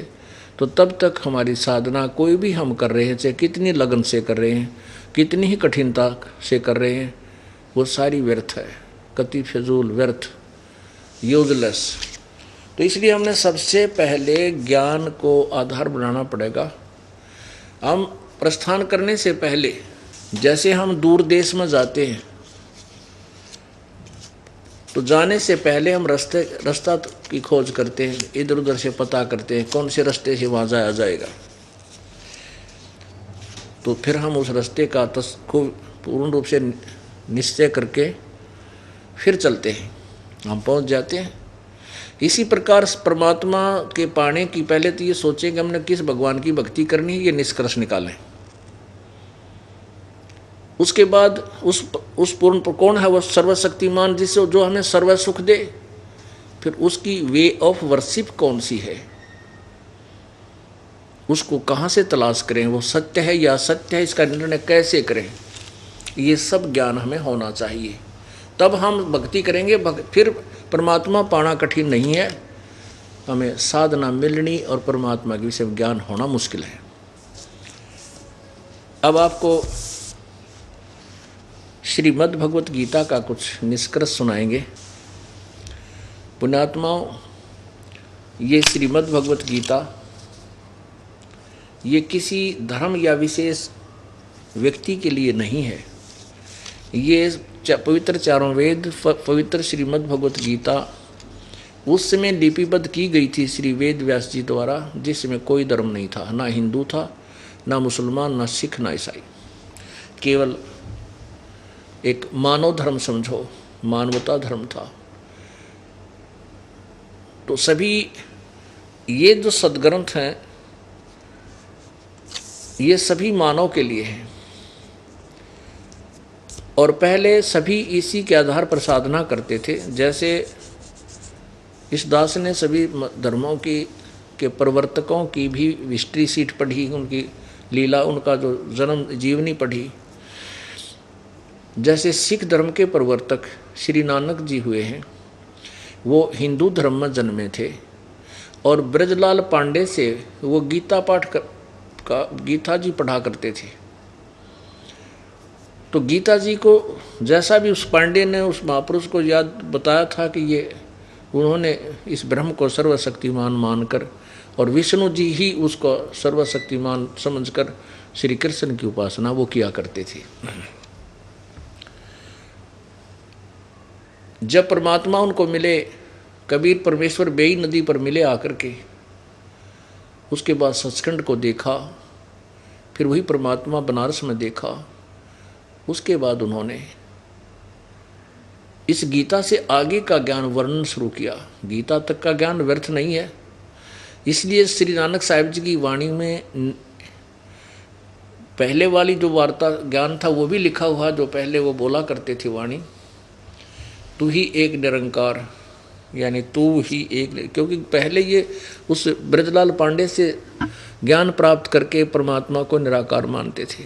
तो तब तक हमारी साधना कोई भी हम कर रहे हैं, चाहे कितनी लगन से कर रहे हैं, कितनी ही कठिनता से कर रहे हैं, वो सारी व्यर्थ है, कति फिजूल, व्यर्थ, यूजलेस। तो इसलिए हमने सबसे पहले ज्ञान को आधार बनाना पड़ेगा। हम प्रस्थान करने से पहले, जैसे हम दूर देश में जाते हैं तो जाने से पहले हम रास्ता की खोज करते हैं, इधर उधर से पता करते हैं कौन से रास्ते से वहाँ जाया जाएगा। तो फिर हम उस रास्ते का को पूर्ण रूप से निश्चय करके फिर चलते हैं, हम पहुँच जाते हैं। इसी प्रकार परमात्मा के पाने की पहले तो ये सोचें कि हमने किस भगवान की भक्ति करनी है, ये निष्कर्ष निकालें। उसके बाद उस पूर्ण कौन है, वो सर्वशक्तिमान, जिससे जो हमें सर्व सुख दे। फिर उसकी वे ऑफ वर्शिप कौन सी है, उसको कहाँ से तलाश करें, वो सत्य है या असत्य है, इसका निर्णय कैसे करें, ये सब ज्ञान हमें होना चाहिए। तब हम भक्ति करेंगे। फिर परमात्मा पाना कठिन नहीं है, हमें साधना मिलनी और परमात्मा के विषय ज्ञान होना मुश्किल है। अब आपको श्रीमद् भगवत गीता का कुछ निष्कर्ष सुनाएंगे। पुण्यात्माओं, ये श्रीमद् भगवत गीता ये किसी धर्म या विशेष व्यक्ति के लिए नहीं है। ये पवित्र चारों वेद, पवित्र श्रीमद् भगवत गीता उस समय लिपिबद्ध की गई थी श्री वेद व्यास जी द्वारा, जिसमें कोई धर्म नहीं था, ना हिंदू था, ना मुसलमान, ना सिख, ना ईसाई। केवल एक मानव धर्म समझो, मानवता धर्म था। तो सभी ये जो सद्ग्रंथ हैं ये सभी मानव के लिए हैं, और पहले सभी इसी के आधार पर साधना करते थे। जैसे इस दास ने सभी धर्मों के प्रवर्तकों की भी हिस्ट्री सीट पढ़ी, उनकी लीला, उनका जो जन्म जीवनी पढ़ी। जैसे सिख धर्म के प्रवर्तक श्री नानक जी हुए हैं, वो हिंदू धर्म में जन्मे थे, और ब्रजलाल पांडे से वो गीता गीता जी पढ़ा करते थे। तो गीता जी को जैसा भी उस पांडे ने उस महापुरुष को याद बताया था कि ये उन्होंने इस ब्रह्म को सर्वशक्तिमान मानकर, और विष्णु जी ही उसको सर्वशक्तिमान समझकर श्री कृष्ण की उपासना वो किया करते थे। जब परमात्मा उनको मिले, कबीर परमेश्वर बेई नदी पर मिले आकर के, उसके बाद सचखंड को देखा, फिर वही परमात्मा बनारस में देखा। उसके बाद उन्होंने इस गीता से आगे का ज्ञान वर्णन शुरू किया। गीता तक का ज्ञान व्यर्थ नहीं है, इसलिए श्री नानक साहिब जी की वाणी में पहले वाली जो वार्ता ज्ञान था वो भी लिखा हुआ, जो पहले वो बोला करते थे वाणी, तू ही एक निरंकार, यानी तू ही एक, क्योंकि पहले ये उस ब्रजलाल पांडे से ज्ञान प्राप्त करके परमात्मा को निराकार मानते थे।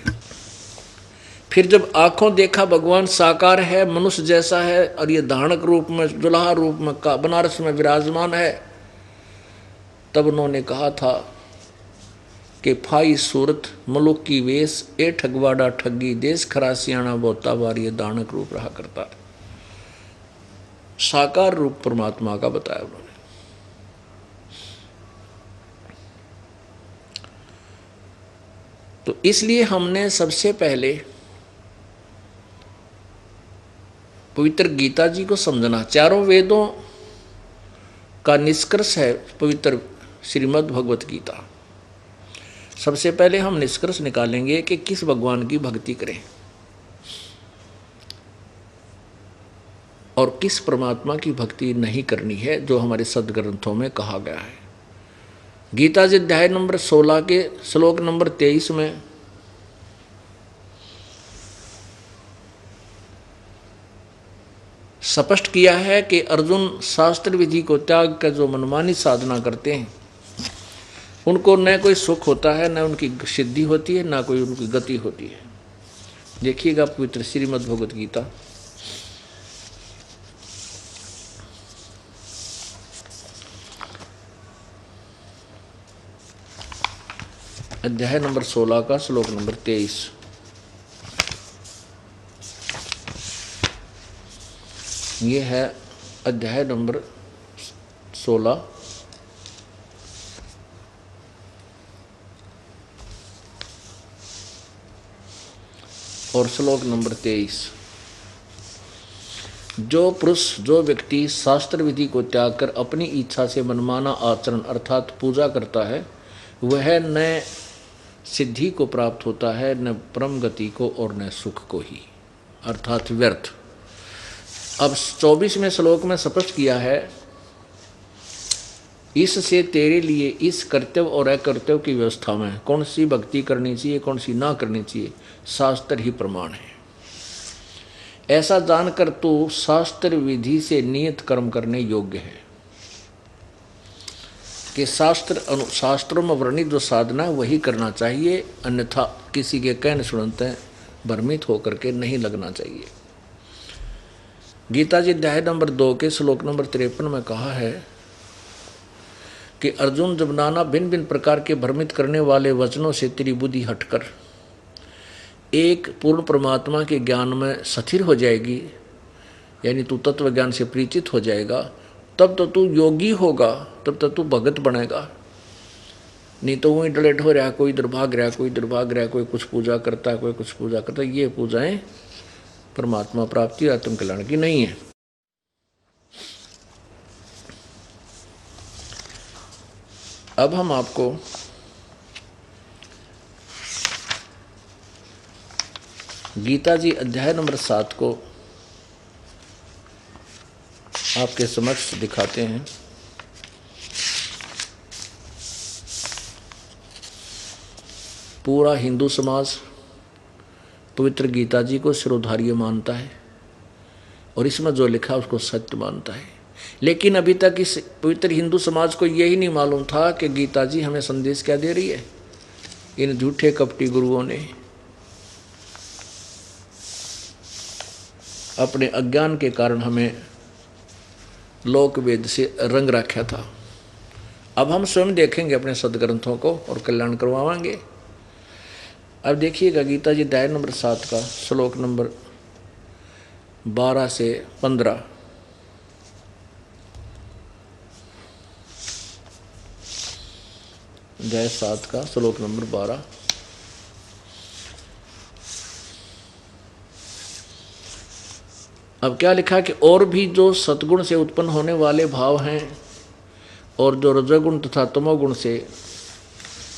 फिर जब आंखों देखा भगवान साकार है, मनुष्य जैसा है, और ये धारणक रूप में, दुल्हा रूप में बनारस में विराजमान है, तब उन्होंने कहा था कि फाई सूरत मलुक की वेश, ए ठगवाड़ा ठगी देश, खरा सियाणा बोता बार, ये धारणक रूप रहा करता है। साकार रूप परमात्मा का बताया उन्होंने। तो इसलिए हमने सबसे पहले पवित्र गीता जी को समझना। चारों वेदों का निष्कर्ष है पवित्र श्रीमद् भगवत गीता। सबसे पहले हम निष्कर्ष निकालेंगे कि किस भगवान की भक्ति करें और किस परमात्मा की भक्ति नहीं करनी है, जो हमारे सदग्रंथों में कहा गया है। गीता जी अध्याय नंबर 16 के श्लोक नंबर 23 में स्पष्ट किया है कि अर्जुन शास्त्र विधि को त्याग कर जो मनमानी साधना करते हैं, उनको न कोई सुख होता है, न उनकी सिद्धि होती है, न कोई उनकी गति होती है। देखिएगा पवित्र श्रीमद् भगवत गीता अध्याय नंबर 16 का श्लोक नंबर 23। ये है अध्याय नंबर 16 और श्लोक नंबर 23। जो पुरुष, जो व्यक्ति शास्त्र विधि को त्याग कर अपनी इच्छा से मनमाना आचरण अर्थात पूजा करता है, वह न सिद्धि को प्राप्त होता है, न परम गति को और न सुख को ही, अर्थात व्यर्थ। अब 24वें श्लोक में स्पष्ट किया है, इससे तेरे लिए इस कर्तव्य और अकर्तव्य की व्यवस्था में कौन सी भक्ति करनी चाहिए, कौन सी ना करनी चाहिए, शास्त्र ही प्रमाण है। ऐसा जानकर तू शास्त्र विधि से नियत कर्म करने योग्य है कि शास्त्रों में वर्णित जो साधना है वही करना चाहिए, अन्यथा किसी के कहने सुनते भ्रमित होकर के नहीं लगना चाहिए। गीता जी अध्याय नंबर 2 के श्लोक नंबर 53 में कहा है कि अर्जुन, जब नाना भिन्न भिन्न प्रकार के भ्रमित करने वाले वचनों से तेरी बुद्धि हटकर एक पूर्ण परमात्मा के ज्ञान में स्थिर हो जाएगी, यानी तू तत्व ज्ञान से परिचित हो जाएगा, तब तो तू योगी होगा, तब तो तू भगत बनेगा। नहीं तो वही डलेट हो रहा, कोई इधर भाग रहा, कोई इधर भाग रहा, कोई कुछ पूजा करता है, कोई कुछ पूजा करता है। ये पूजाएं परमात्मा प्राप्ति आत्म कल्याण की नहीं है। अब हम आपको गीता जी अध्याय नंबर 7 को आपके समक्ष दिखाते हैं। पूरा हिंदू समाज पवित्र गीता जी को शिरोधार्य मानता है और इसमें जो लिखा है उसको सत्य मानता है, लेकिन अभी तक इस पवित्र हिंदू समाज को यही नहीं मालूम था कि गीता जी हमें संदेश क्या दे रही है। इन झूठे कपटी गुरुओं ने अपने अज्ञान के कारण हमें लोक वेद से रंग रखा था। अब हम स्वयं देखेंगे अपने सदग्रंथों को और कल्याण करवाएंगे। अब देखिएगा गीता जी अध्याय नंबर 7 का श्लोक नंबर 12 से 15। अध्याय 7 का श्लोक नंबर 12। अब क्या लिखा कि और भी जो सतगुण से उत्पन्न होने वाले भाव हैं और जो रजोगुण तथा तमोगुण से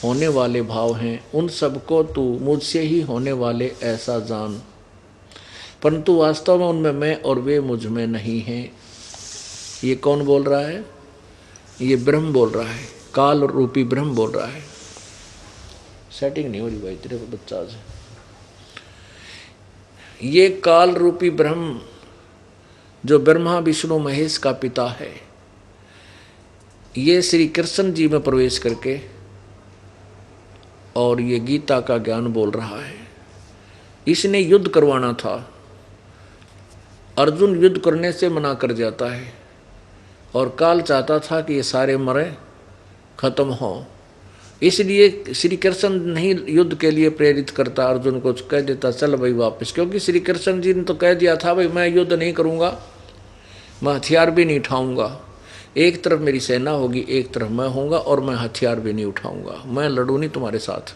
होने वाले भाव हैं, उन सबको तू मुझसे ही होने वाले ऐसा जान, परंतु वास्तव में उनमें मैं और वे मुझ में नहीं हैं। ये कौन बोल रहा है? ये ब्रह्म बोल रहा है, काल रूपी ब्रह्म बोल रहा है। सेटिंग नहीं हो रही भाई तेरे बच्चा से। ये काल रूपी ब्रह्म जो ब्रह्मा विष्णु महेश का पिता है, ये श्री कृष्ण जी में प्रवेश करके और ये गीता का ज्ञान बोल रहा है। इसने युद्ध करवाना था, अर्जुन युद्ध करने से मना कर जाता है और काल चाहता था कि ये सारे मरे खत्म हो, इसलिए श्री कृष्ण नहीं युद्ध के लिए प्रेरित करता, अर्जुन को कह देता चल भाई वापस, क्योंकि श्री कृष्ण जी ने तो कह दिया था भाई मैं युद्ध नहीं करूंगा, मैं हथियार भी नहीं उठाऊंगा। एक तरफ मेरी सेना होगी, एक तरफ मैं होऊंगा और मैं हथियार भी नहीं उठाऊंगा, मैं लड़ूं नहीं तुम्हारे साथ।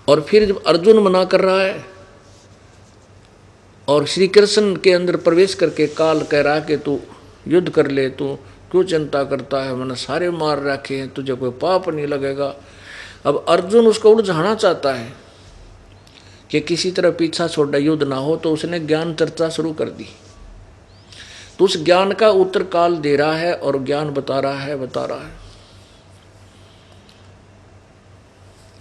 और फिर जब अर्जुन मना कर रहा है और श्री कृष्ण के अंदर प्रवेश करके काल कह रहा है कि तू युद्ध कर ले, तू क्यों चिंता करता है, मैंने सारे मार रखे हैं, तुझे कोई पाप नहीं लगेगा। अब अर्जुन उसको उलझाना चाहता है कि किसी तरह पीछा छोड़ा, युद्ध ना हो, तो उसने ज्ञान चर्चा शुरू कर दी। तो उस ज्ञान का उत्तर काल दे रहा है और ज्ञान बता रहा है।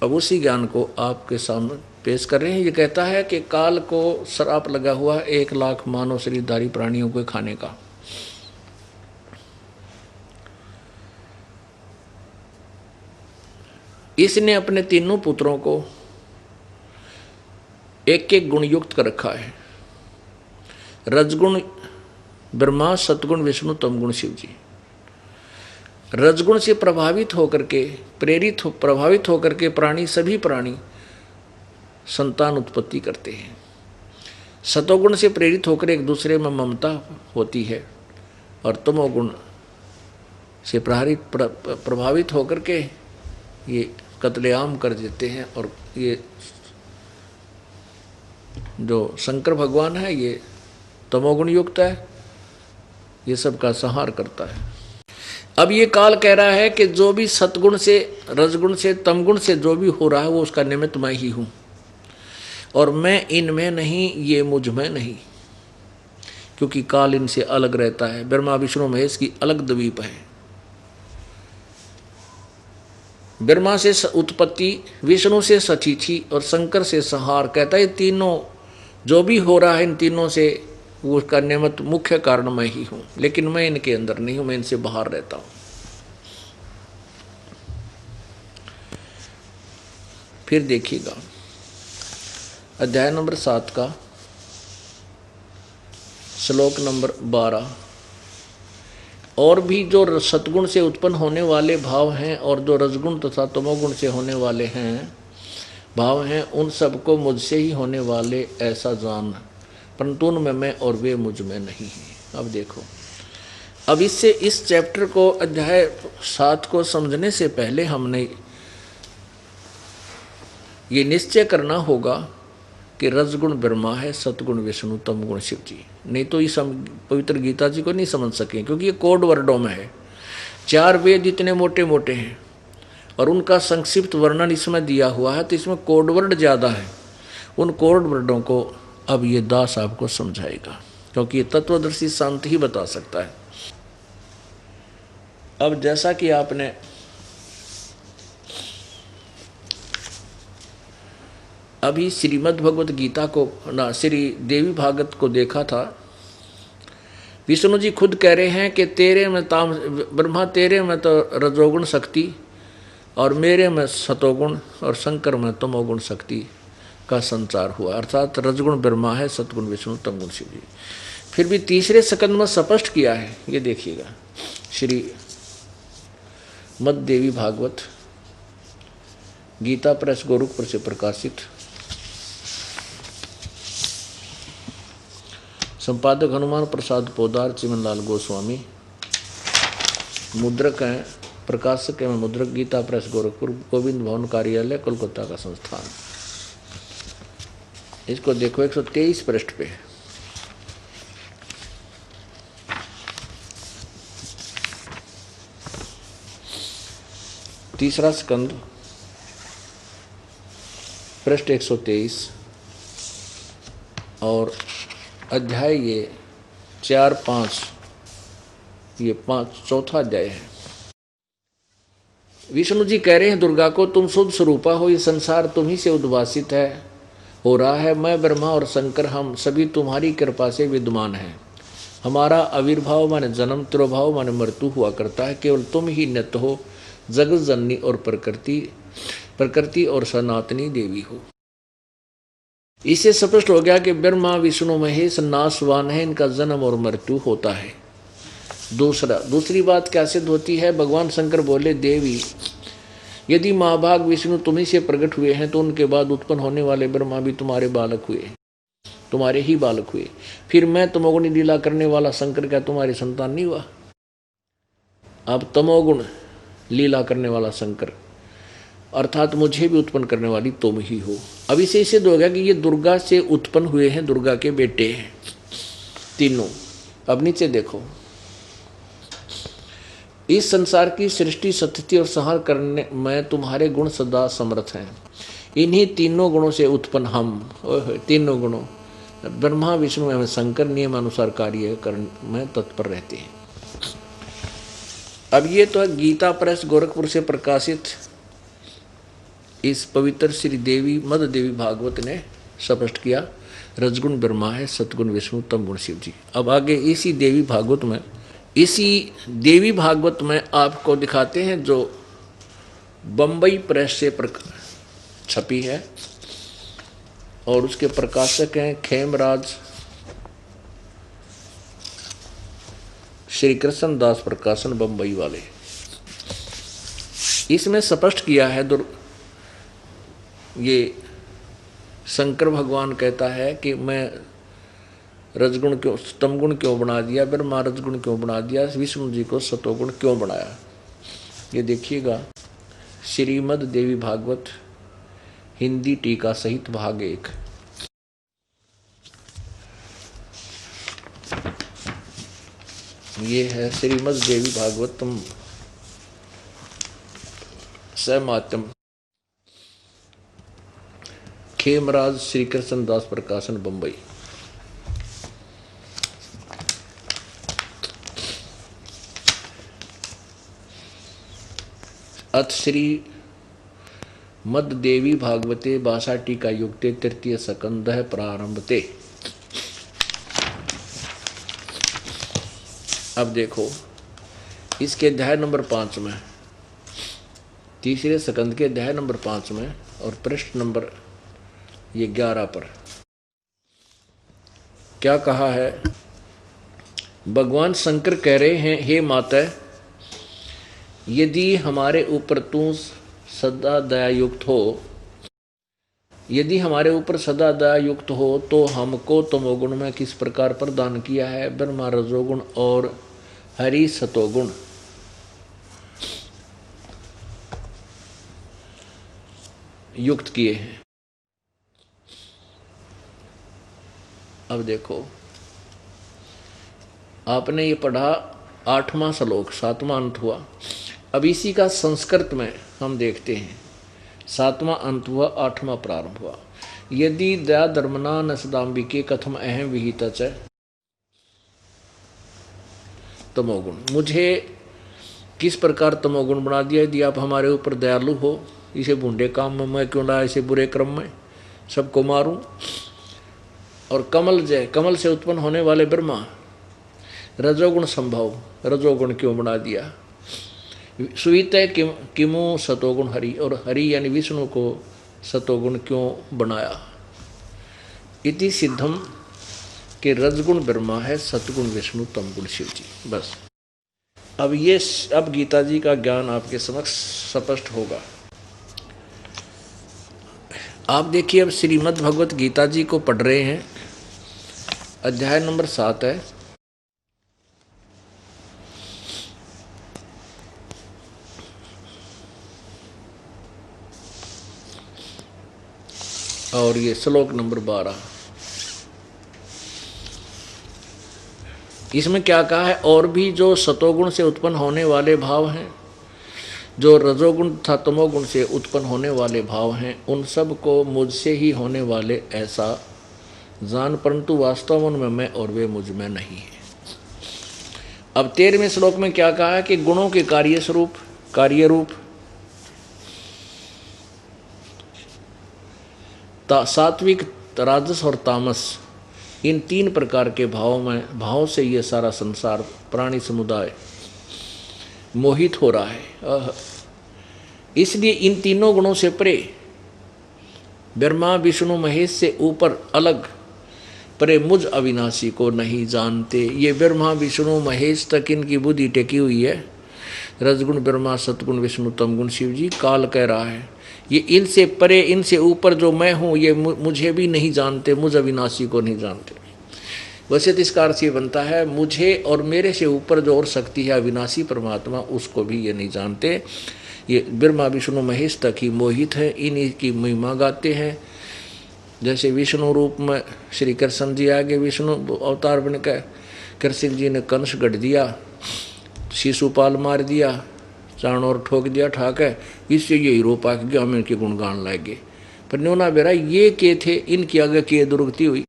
अब उसी ज्ञान को आपके सामने पेश कर रहे हैं। ये कहता है कि काल को श्राप लगा हुआ 1 लाख मानव शरीरधारी प्राणियों को खाने का। इसने अपने तीनों पुत्रों को एक एक गुण युक्त कर रखा है। रजगुण ब्रह्मा, सतगुण विष्णु, तमगुण शिव जी। रजगुण से प्रभावित होकर के प्रभावित होकर के प्राणी, सभी प्राणी संतान उत्पत्ति करते हैं। सतोगुण से प्रेरित होकर एक दूसरे में ममता होती है और तमोगुण से प्रभावित होकर के ये कत्लेआम कर देते हैं। और ये जो शंकर भगवान है ये तमोगुण युक्त है, ये सब का संहार करता है। अब ये काल कह रहा है कि जो भी सतगुण से, रजगुण से, तमगुण से जो भी हो रहा है वो उसका निमित्त मैं ही हूँ, और मैं इनमें नहीं, ये मुझ में नहीं, क्योंकि काल इनसे अलग रहता है। ब्रह्मा विष्णु महेश की अलग द्वीप है। ब्रह्मा से उत्पत्ति, विष्णु से सचीची और शंकर से संहार। कहता है तीनों जो भी हो रहा है इन तीनों से वो उसका निमित्त मुख्य कारण मैं ही हूँ, लेकिन मैं इनके अंदर नहीं हूँ, मैं इनसे बाहर रहता हूँ। फिर देखिएगा अध्याय नंबर 7 का श्लोक नंबर 12। और भी जो सतगुण से उत्पन्न होने वाले भाव हैं और जो रजगुण तथा तमोगुण से होने वाले हैं भाव हैं, उन सबको मुझसे ही होने वाले ऐसा जान, परंतु उनमें मैं और वे मुझ में नहीं हैं। अब देखो, अब इससे इस चैप्टर को, अध्याय 7 को समझने से पहले हमने ये निश्चय करना होगा कि रजगुण ब्रह्मा है, सतगुण विष्णु, तमगुण शिव जी। नहीं तो इस पवित्र गीता जी को नहीं समझ सकें, क्योंकि ये कोड वर्डों में है। 4 वेद इतने मोटे मोटे हैं और उनका संक्षिप्त वर्णन इसमें दिया हुआ है, तो इसमें कोड वर्ड ज़्यादा है। उन कोड वर्डों को अब ये दास आपको समझाएगा, क्योंकि ये तत्वदर्शी शांत ही बता सकता है। अब जैसा कि आपने अभी श्रीमद् भगवत गीता को ना, श्री देवी भागवत को देखा था, विष्णु जी खुद कह रहे हैं कि तेरे में ब्रह्मा तेरे में तो रजोगुण शक्ति और मेरे में सतोगुण और शंकर में तमोगुण शक्ति का संचार हुआ। अर्थात रजगुण ब्रह्मा है, सतगुण विष्णु, तमगुण शिव जी। फिर भी तीसरे स्कंद में स्पष्ट किया है, ये देखिएगा श्री मद देवी भागवत गीता प्रेस गोरखपुर से प्रकाशित, संपादक हनुमान प्रसाद पोदार, चिमनलाल गोस्वामी, मुद्रक हैं, प्रकाशक एवं मुद्रक गीता प्रेस गोरखपुर, गोविंद भवन कार्यालय, कोलकाता का संस्थान। इसको देखो 123 पृष्ठ पे। तीसरा स्कंद पृष्ठ 123 और अध्याय ये 4-5, ये 5 चौथा अध्याय है। विष्णु जी कह रहे हैं दुर्गा को, तुम शुद्ध स्वरूपा हो, ये संसार तुम्ही से उद्भासित है, हो रहा है। मैं ब्रह्मा और शंकर हम सभी तुम्हारी कृपा से विद्यमान हैं। हमारा आविर्भाव माने जन्म, तिरोभाव माने मृत्यु हुआ करता है। केवल तुम ही नित्य हो, जगत जननी और प्रकृति और सनातनी देवी हो। इससे स्पष्ट हो गया कि ब्रह्मा विष्णु महेश नाशवान है, इनका जन्म और मृत्यु होता है। दूसरी बात क्या सिद्ध होती है? भगवान शंकर बोले, देवी यदि महाभाग विष्णु तुम्ही से प्रकट हुए हैं तो उनके बाद उत्पन्न होने वाले ब्रह्मा भी तुम्हारे बालक हुए, तुम्हारे ही बालक हुए। फिर मैं तमोगुण लीला करने वाला शंकर क्या तुम्हारी संतान नहीं हुआ? अब तमोगुण लीला करने वाला शंकर अर्थात मुझे भी उत्पन्न करने वाली तुम ही हो। अब इसे सिद्ध हो गया कि ये दुर्गा से उत्पन्न हुए हैं, दुर्गा के बेटे हैं तीनों। अब नीचे देखो, इस संसार की सृष्टि, स्थिति और संहार करने में तुम्हारे गुण सदा समर्थ हैं। इन्हीं तीनों गुणों से उत्पन्न हम, तीनों गुणों ब्रह्मा विष्णु एवं शंकर नियम अनुसार कार्य करने में तत्पर रहते हैं। अब ये तो है गीता प्रेस गोरखपुर से प्रकाशित इस पवित्र श्री देवी मद देवी भागवत ने स्पष्ट किया, रजगुण ब्रह्मा है, सतगुण विष्णु, तमगुण शिव जी। अब आगे इसी देवी भागवत में आपको दिखाते हैं जो बम्बई प्रेस से छपी है और उसके प्रकाशक हैं खेमराज श्री कृष्ण दास प्रकाशन बम्बई वाले। इसमें स्पष्ट किया है ये शंकर भगवान कहता है कि मैं रजगुण क्यों तमगुण क्यों बना दिया, ब्रह्मा रजगुण क्यों बना दिया, विष्णु जी को सतोगुण क्यों बनाया। ये देखिएगा श्रीमद् देवी भागवत हिंदी टीका सहित भाग 1। ये है श्रीमद् देवी भागवतम सहमात्यम खेमराज श्री कृष्ण दास प्रकाशन बम्बई। अथ श्री मद देवी भागवते भाषा टीका युक्ते तृतीय स्कंध प्रारंभते। अब देखो इसके अध्याय नंबर 5 में, तीसरे स्कंध के अध्याय नंबर 5 में और पृष्ठ नंबर ये 11 पर क्या कहा है। भगवान शंकर कह रहे हैं, हे माता, यदि हमारे ऊपर तू सदा दया युक्त हो, यदि हमारे ऊपर सदा दया युक्त हो तो हमको तमोगुण में किस प्रकार प्रदान किया है, ब्रह्मा रजोगुण और हरि सतोगुण। युक्त किए हैं। अब देखो आपने ये पढ़ा 8वां श्लोक 7वां अंत हुआ। अब इसी का संस्कृत में हम देखते हैं 7वां अंत हुआ 8वां प्रारंभ हुआ। यदि दया धर्मना न सदाम्बिके कथम अहम विहित च तमोगुण। मुझे किस प्रकार तमोगुण बना दिया। यदि आप हमारे ऊपर दयालु हो, इसे बूढ़े काम में मैं क्यों लाया, इसे बुरे क्रम में सबको मारूं। और कमल से उत्पन्न होने वाले ब्रह्मा रजोगुण संभव रजोगुण क्यों बना दिया। सुवित है किमु सतोगुण हरि, और हरि यानी विष्णु को सतोगुण क्यों बनाया। इति सिद्धम के रजगुण ब्रह्मा है, सतगुण विष्णु, तमगुण शिव जी। बस अब गीता जी का ज्ञान आपके समक्ष स्पष्ट होगा। आप देखिए अब श्रीमद् भगवत गीता जी को पढ़ रहे हैं। अध्याय नंबर 7 है। और ये श्लोक नंबर 12। इसमें क्या कहा है, और भी जो सतोगुण से उत्पन्न होने वाले भाव हैं, जो रजोगुण तथा तमोगुण से उत्पन्न होने वाले भाव हैं, उन सब को मुझसे ही होने वाले ऐसा जान, परंतु वास्तव में मैं और वे मुझ में नहीं है। अब 13वें श्लोक में क्या कहा है कि गुणों के कार्य रूप सात्विक, राजस और तामस, इन 3 प्रकार के भावों से ये सारा संसार प्राणी समुदाय मोहित हो रहा है। इसलिए इन तीनों गुणों से परे, ब्रह्मा विष्णु महेश से ऊपर अलग परे मुझ अविनाशी को नहीं जानते। ये ब्रह्मा विष्णु महेश तक इनकी बुद्धि टेकी हुई है। रजगुण ब्रह्मा, सतगुण विष्णु, तमगुण शिव जी। काल कह रहा है ये इनसे परे, इनसे ऊपर जो मैं हूँ, ये मुझे भी नहीं जानते, मुझ अविनाशी को नहीं जानते। वैसे तो इसका अर्थ ये बनता है, मुझे और मेरे से ऊपर जो और शक्ति है अविनाशी परमात्मा, उसको भी ये नहीं जानते। ये ब्रह्मा विष्णु महेश तक ही मोहित है, इन्हीं की महिमा गाते हैं। जैसे विष्णु रूप में श्री कृष्ण जी आगे विष्णु अवतार बनकर कृष्ण जी ने कंस गढ़ दिया, शिशुपाल मार दिया, चाण और ठोक दिया ठाक है। इससे ये हीरो पाक गया, हम इनके गुणगान लाएंगे। पर न्योना बेरा ये के थे, इनकी आगे की दुर्गति हुई।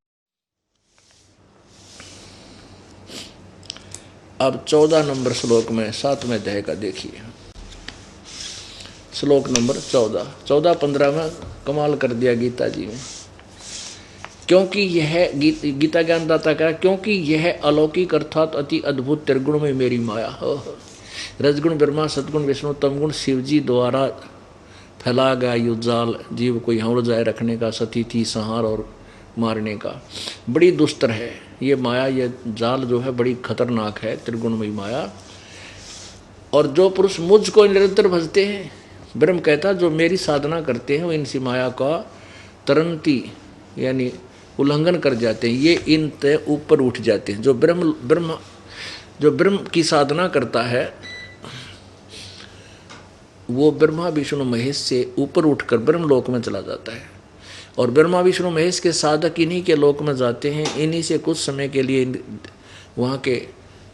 अब 14 नंबर श्लोक में 7वें अध्याय का देखिए, श्लोक नंबर 14-15 में कमाल कर दिया गीता जी में। क्योंकि यह गीता ज्ञानदाता कह, क्योंकि यह अलौकिक अर्थात अति अद्भुत त्रिगुण में मेरी माया, रजगुण ब्रह्मा, सतगुण विष्णु, तमगुण शिव जी द्वारा फैला गया युद्ध जाल, जीव को यहाँ उलझाए रखने का, सती थी संहार और मारने का। बड़ी दुस्तर है ये माया, ये जाल जो है बड़ी खतरनाक है, त्रिगुणमयी माया। और जो पुरुष मुझको निरंतर भजते हैं, ब्रह्म कहता जो मेरी साधना करते हैं वो इनसी माया का तरंती यानी उल्लंघन कर जाते हैं, ये इन ते ऊपर उठ जाते हैं। जो ब्रह्म की साधना करता है वो ब्रह्मा विष्णु महेश से ऊपर उठकर ब्रह्म लोक में चला जाता है। और ब्रह्मा विष्णु महेश के साधक इन्हीं के लोक में जाते हैं, इन्हीं से कुछ समय के लिए वहाँ के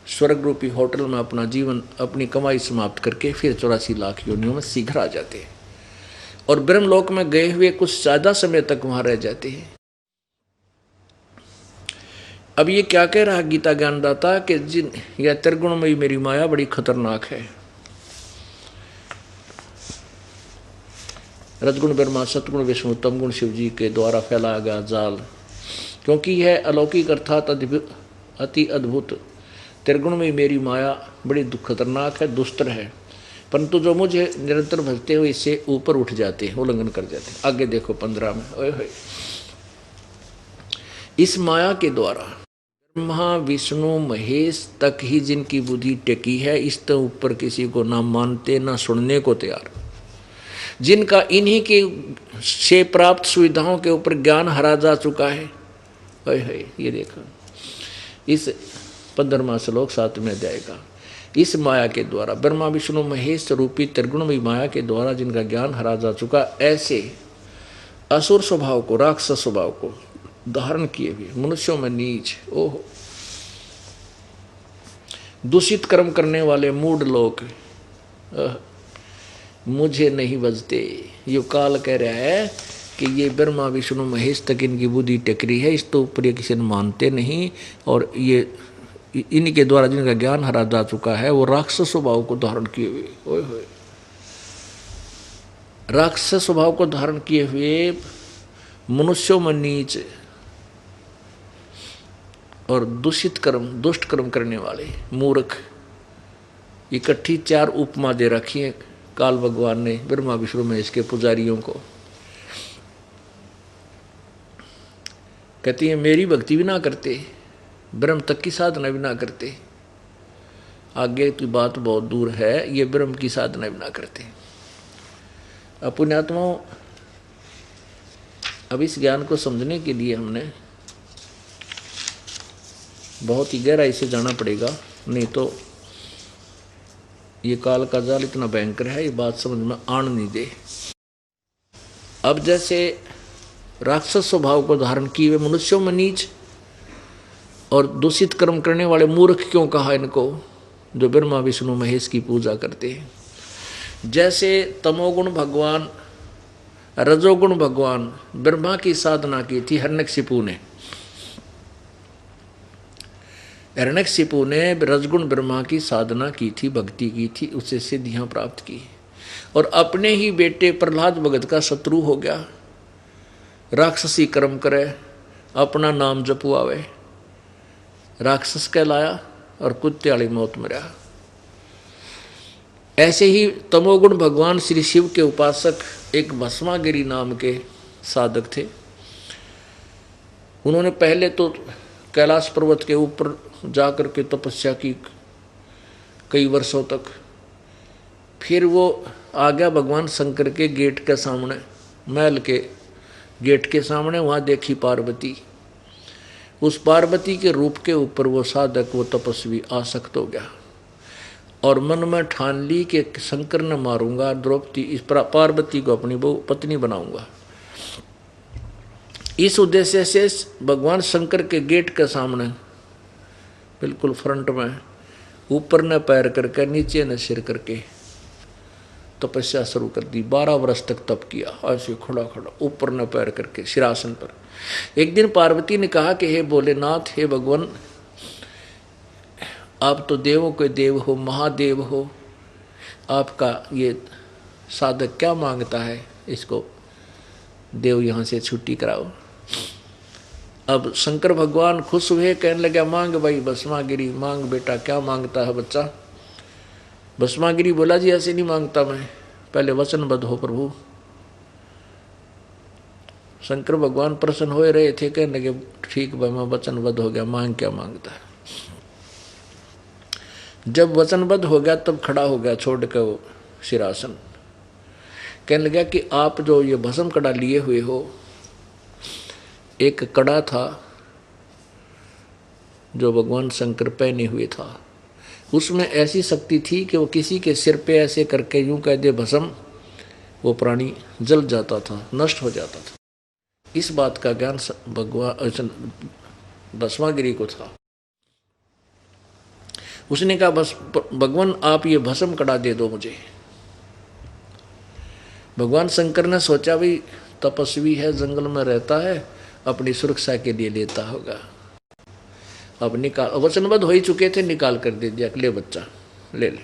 स्वर्ग रूपी होटल में अपना जीवन, अपनी कमाई समाप्त करके फिर 84 लाख योनियों में शीघ्र आ जाते हैं। और ब्रह्मलोक में गए हुए कुछ ज़्यादा समय तक वहाँ रह जाते हैं। अब ये क्या कह रहा गीता ज्ञानदाता कि जिन यह त्रिगुणमयी मेरी माया बड़ी खतरनाक है। रजगुण ब्रह्मा, सतगुण विष्णु, तमगुण शिव जी के द्वारा फैलाया गया जाल, क्योंकि यह अलौकिक अर्थात अति अद्भुत त्रिगुणमयी मेरी माया बड़ी खतरनाक है, दुस्तर है, परंतु जो मुझे निरंतर भजते हुए इससे ऊपर उठ जाते हैं, उल्लंघन कर जाते हैं। आगे देखो 15 में, ओए होए, इस माया के द्वारा ब्रह्मा विष्णु महेश तक ही जिनकी बुद्धि टेकी है, इस तो ऊपर किसी को ना मानते ना सुनने को तैयार, जिनका इन्हीं के से प्राप्त सुविधाओं के ऊपर ज्ञान हरा जा चुका है। ओए होए, ये देखो इस 15वां श्लोक 7वें अध्याय का, इस माया के द्वारा ब्रह्मा विष्णु महेश रूपी त्रिगुणमयी माया के द्वारा जिनका ज्ञान हरा जा चुका, ऐसे असुर स्वभाव को, राक्षस स्वभाव को धारण किए हुए मनुष्यों में नीच, ओह दूषित कर्म करने वाले मूढ़ लोग मुझे नहीं बजते। ये काल कह रहा है कि ये ब्रह्मा विष्णु महेश तक इनकी बुद्धि टकरी है, इस तो ऊपर ये किसी ने मानते नहीं। और ये इन्हीं के द्वारा जिनका ज्ञान हरा जा चुका है वो राक्षस स्वभाव को धारण किए हुए, ओए होए, राक्षस स्वभाव को धारण किए हुए मनुष्यों में नीच और दूषित कर्म, दुष्ट कर्म करने वाले मूर्ख, इकट्ठी 4 उपमा दे रखी है काल भगवान ने ब्रह्मा विष्णु महेश के पुजारियों को। कहती है मेरी भक्ति भी ना करते, ब्रह्म तक की साधना भी ना करते, आगे की बात बहुत दूर है, ये ब्रह्म की साधना भी ना करते। अब पुण्यात्माओं, अब इस ज्ञान को समझने के लिए हमने बहुत ही गहराई से जाना पड़ेगा, नहीं तो ये काल का जाल इतना भयंकर है, ये बात समझ में आन नहीं दे। अब जैसे राक्षस स्वभाव को धारण किए हुए मनुष्यों में नीच और दूषित कर्म करने वाले मूर्ख क्यों कहा इनको, जो ब्रह्मा विष्णु महेश की पूजा करते हैं। जैसे तमोगुण भगवान, रजोगुण भगवान ब्रह्मा की साधना की थी हिरण्यकशिपु ने, हिरण्यकशिपु ने रजगुण ब्रह्मा की साधना की थी, भक्ति की थी, उससे सिद्धियां प्राप्त की, और अपने ही बेटे प्रहलाद भगत का शत्रु हो गया, राक्षसी कर्म करे, अपना नाम जपुआवे, राक्षस कहलाया और कुत्ते वाली मौत मरा। ऐसे ही तमोगुण भगवान श्री शिव के उपासक एक भस्मागिरी नाम के साधक थे। उन्होंने पहले तो कैलाश पर्वत के ऊपर जाकर के तपस्या की कई वर्षों तक, फिर वो आ गया भगवान शंकर के गेट के सामने, महल के गेट के सामने, वहाँ देखी पार्वती। उस पार्वती के रूप के ऊपर वो साधक, वो तपस्वी आसक्त हो गया और मन में ठान ली कि शंकर ने मारूंगा, द्रौपदी इस पार्वती को अपनी वो पत्नी बनाऊंगा। इस उद्देश्य से भगवान शंकर के गेट के सामने बिल्कुल फ्रंट में ऊपर न पैर करके नीचे न सिर करके तपस्या शुरू कर दी। 12 वर्ष तक तप किया, ऐसे खड़ा खड़ा ऊपर न पैर करके सिरासन पर। एक दिन पार्वती ने कहा कि हे भोलेनाथ, हे भगवान, आप तो देवों के देव हो, महादेव हो, आपका ये साधक क्या मांगता है, इसको देव यहाँ से छुट्टी कराओ। अब शंकर भगवान खुश हुए, कहने लगे मांग भाई भस्मागिरी, मांग बेटा, क्या मांगता है बच्चा। भस्मागिरी बोला जी ऐसे नहीं मांगता मैं, पहले वचनबद्ध हो प्रभु, शंकर भगवान प्रसन्न हो रहे थे, कहने लगे ठीक भाई मैं वचनबद्ध हो गया, मांग क्या मांगता है। जब वचनबद्ध हो गया तब खड़ा हो गया छोड़ के वो सिरासन, कहने लगा कि आप जो ये भस्म कड़ा लिए हुए हो, एक कड़ा था जो भगवान शंकर पहने हुए था, उसमें ऐसी शक्ति थी कि वो किसी के सिर पे ऐसे करके यूं कह दे भस्म, वो प्राणी जल जाता था, नष्ट हो जाता था। इस बात का ज्ञान भगवान भस्मागिरी को था। उसने कहा बस भगवान आप ये भस्म कड़ा दे दो मुझे। भगवान शंकर ने सोचा भाई तपस्वी है, जंगल में रहता है, अपनी सुरक्षा के लिए लेता होगा। अब निकाल, वचनबद्ध हो ही चुके थे, निकाल कर दे दिया, ले बच्चा ले ले।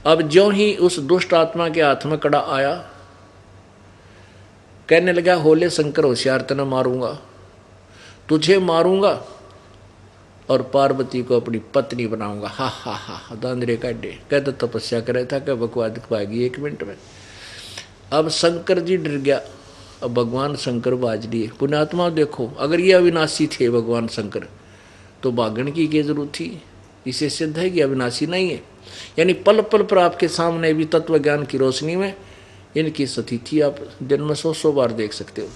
अब ज्यों ही उस दुष्ट आत्मा के हाथ में कड़ा आया, कहने लगा होले शंकर होशियार, तना मारूंगा, तुझे मारूंगा और पार्वती को अपनी पत्नी बनाऊंगा। हा हा हा दांदरे काटे, कहते तपस्या करे था कि बकवाद दिखवाएगी 1 मिनट में। अब शंकर जी डर गया, अब भगवान शंकर बाज लिए। पुण्यात्मा देखो, अगर ये अविनाशी थे भगवान शंकर तो भागण की क्या जरूरत थी, इसे सिद्ध है कि अविनाशी नहीं है। यानी पल पल पर आपके सामने भी तत्व ज्ञान की रोशनी में इनकी स्थिति आप दिन में 100 बार देख सकते हो।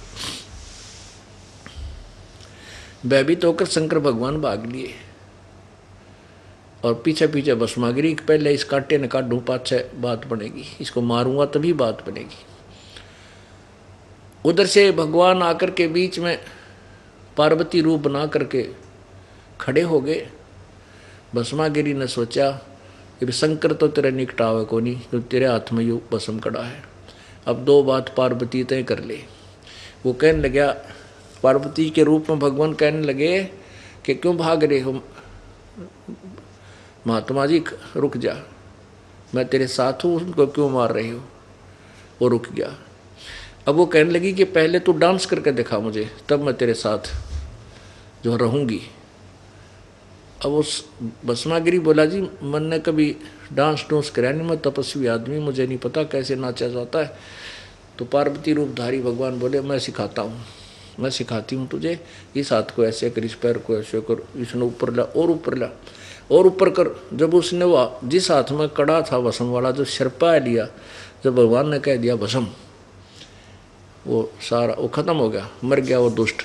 भयभीत होकर शंकर भगवान भाग लिए और पीछे पीछे भस्मागिरी, पहले इस कांटे ने काटूं, पाछे बात बनेगी, इसको मारूंगा तभी बात बनेगी। उधर से भगवान आकर के बीच में पार्वती रूप बना करके खड़े हो गए। भस्मागिरी ने सोचा कि शंकर तो तेरे निकटावे को नहीं, तो तेरे हाथ में यू भस्म कड़ा है। अब 2 बात पार्वती तय कर ले। वो कहने लगा, पार्वती के रूप में भगवान कहने लगे कि क्यों भाग रहे हो महात्मा जी, रुक जा, मैं तेरे साथ हूँ, उनको क्यों मार रहे हो। वो रुक गया। अब वो कहने लगी कि पहले तू डांस करके दिखा मुझे, तब मैं तेरे साथ जो रहूँगी। अब उस भस्मागिरी बोला जी मैंने कभी डांस डूंस कराया नहीं, मैं तपस्वी आदमी, मुझे नहीं पता कैसे नाचा जाता है। तो पार्वती रूपधारी भगवान बोले मैं सिखाता हूँ, मैं सिखाती हूँ तुझे, इस हाथ को ऐसे कर, इस पैर को ऐसे कर, इसने ऊपर ला और ऊपर ला और ऊपर कर। जब उसने वो जिस हाथ में कड़ा था भस्म वाला जो शर्पा लिया, जब भगवान ने कह दिया भस्म, वो सारा वो खत्म हो गया, मर गया वो दुष्ट।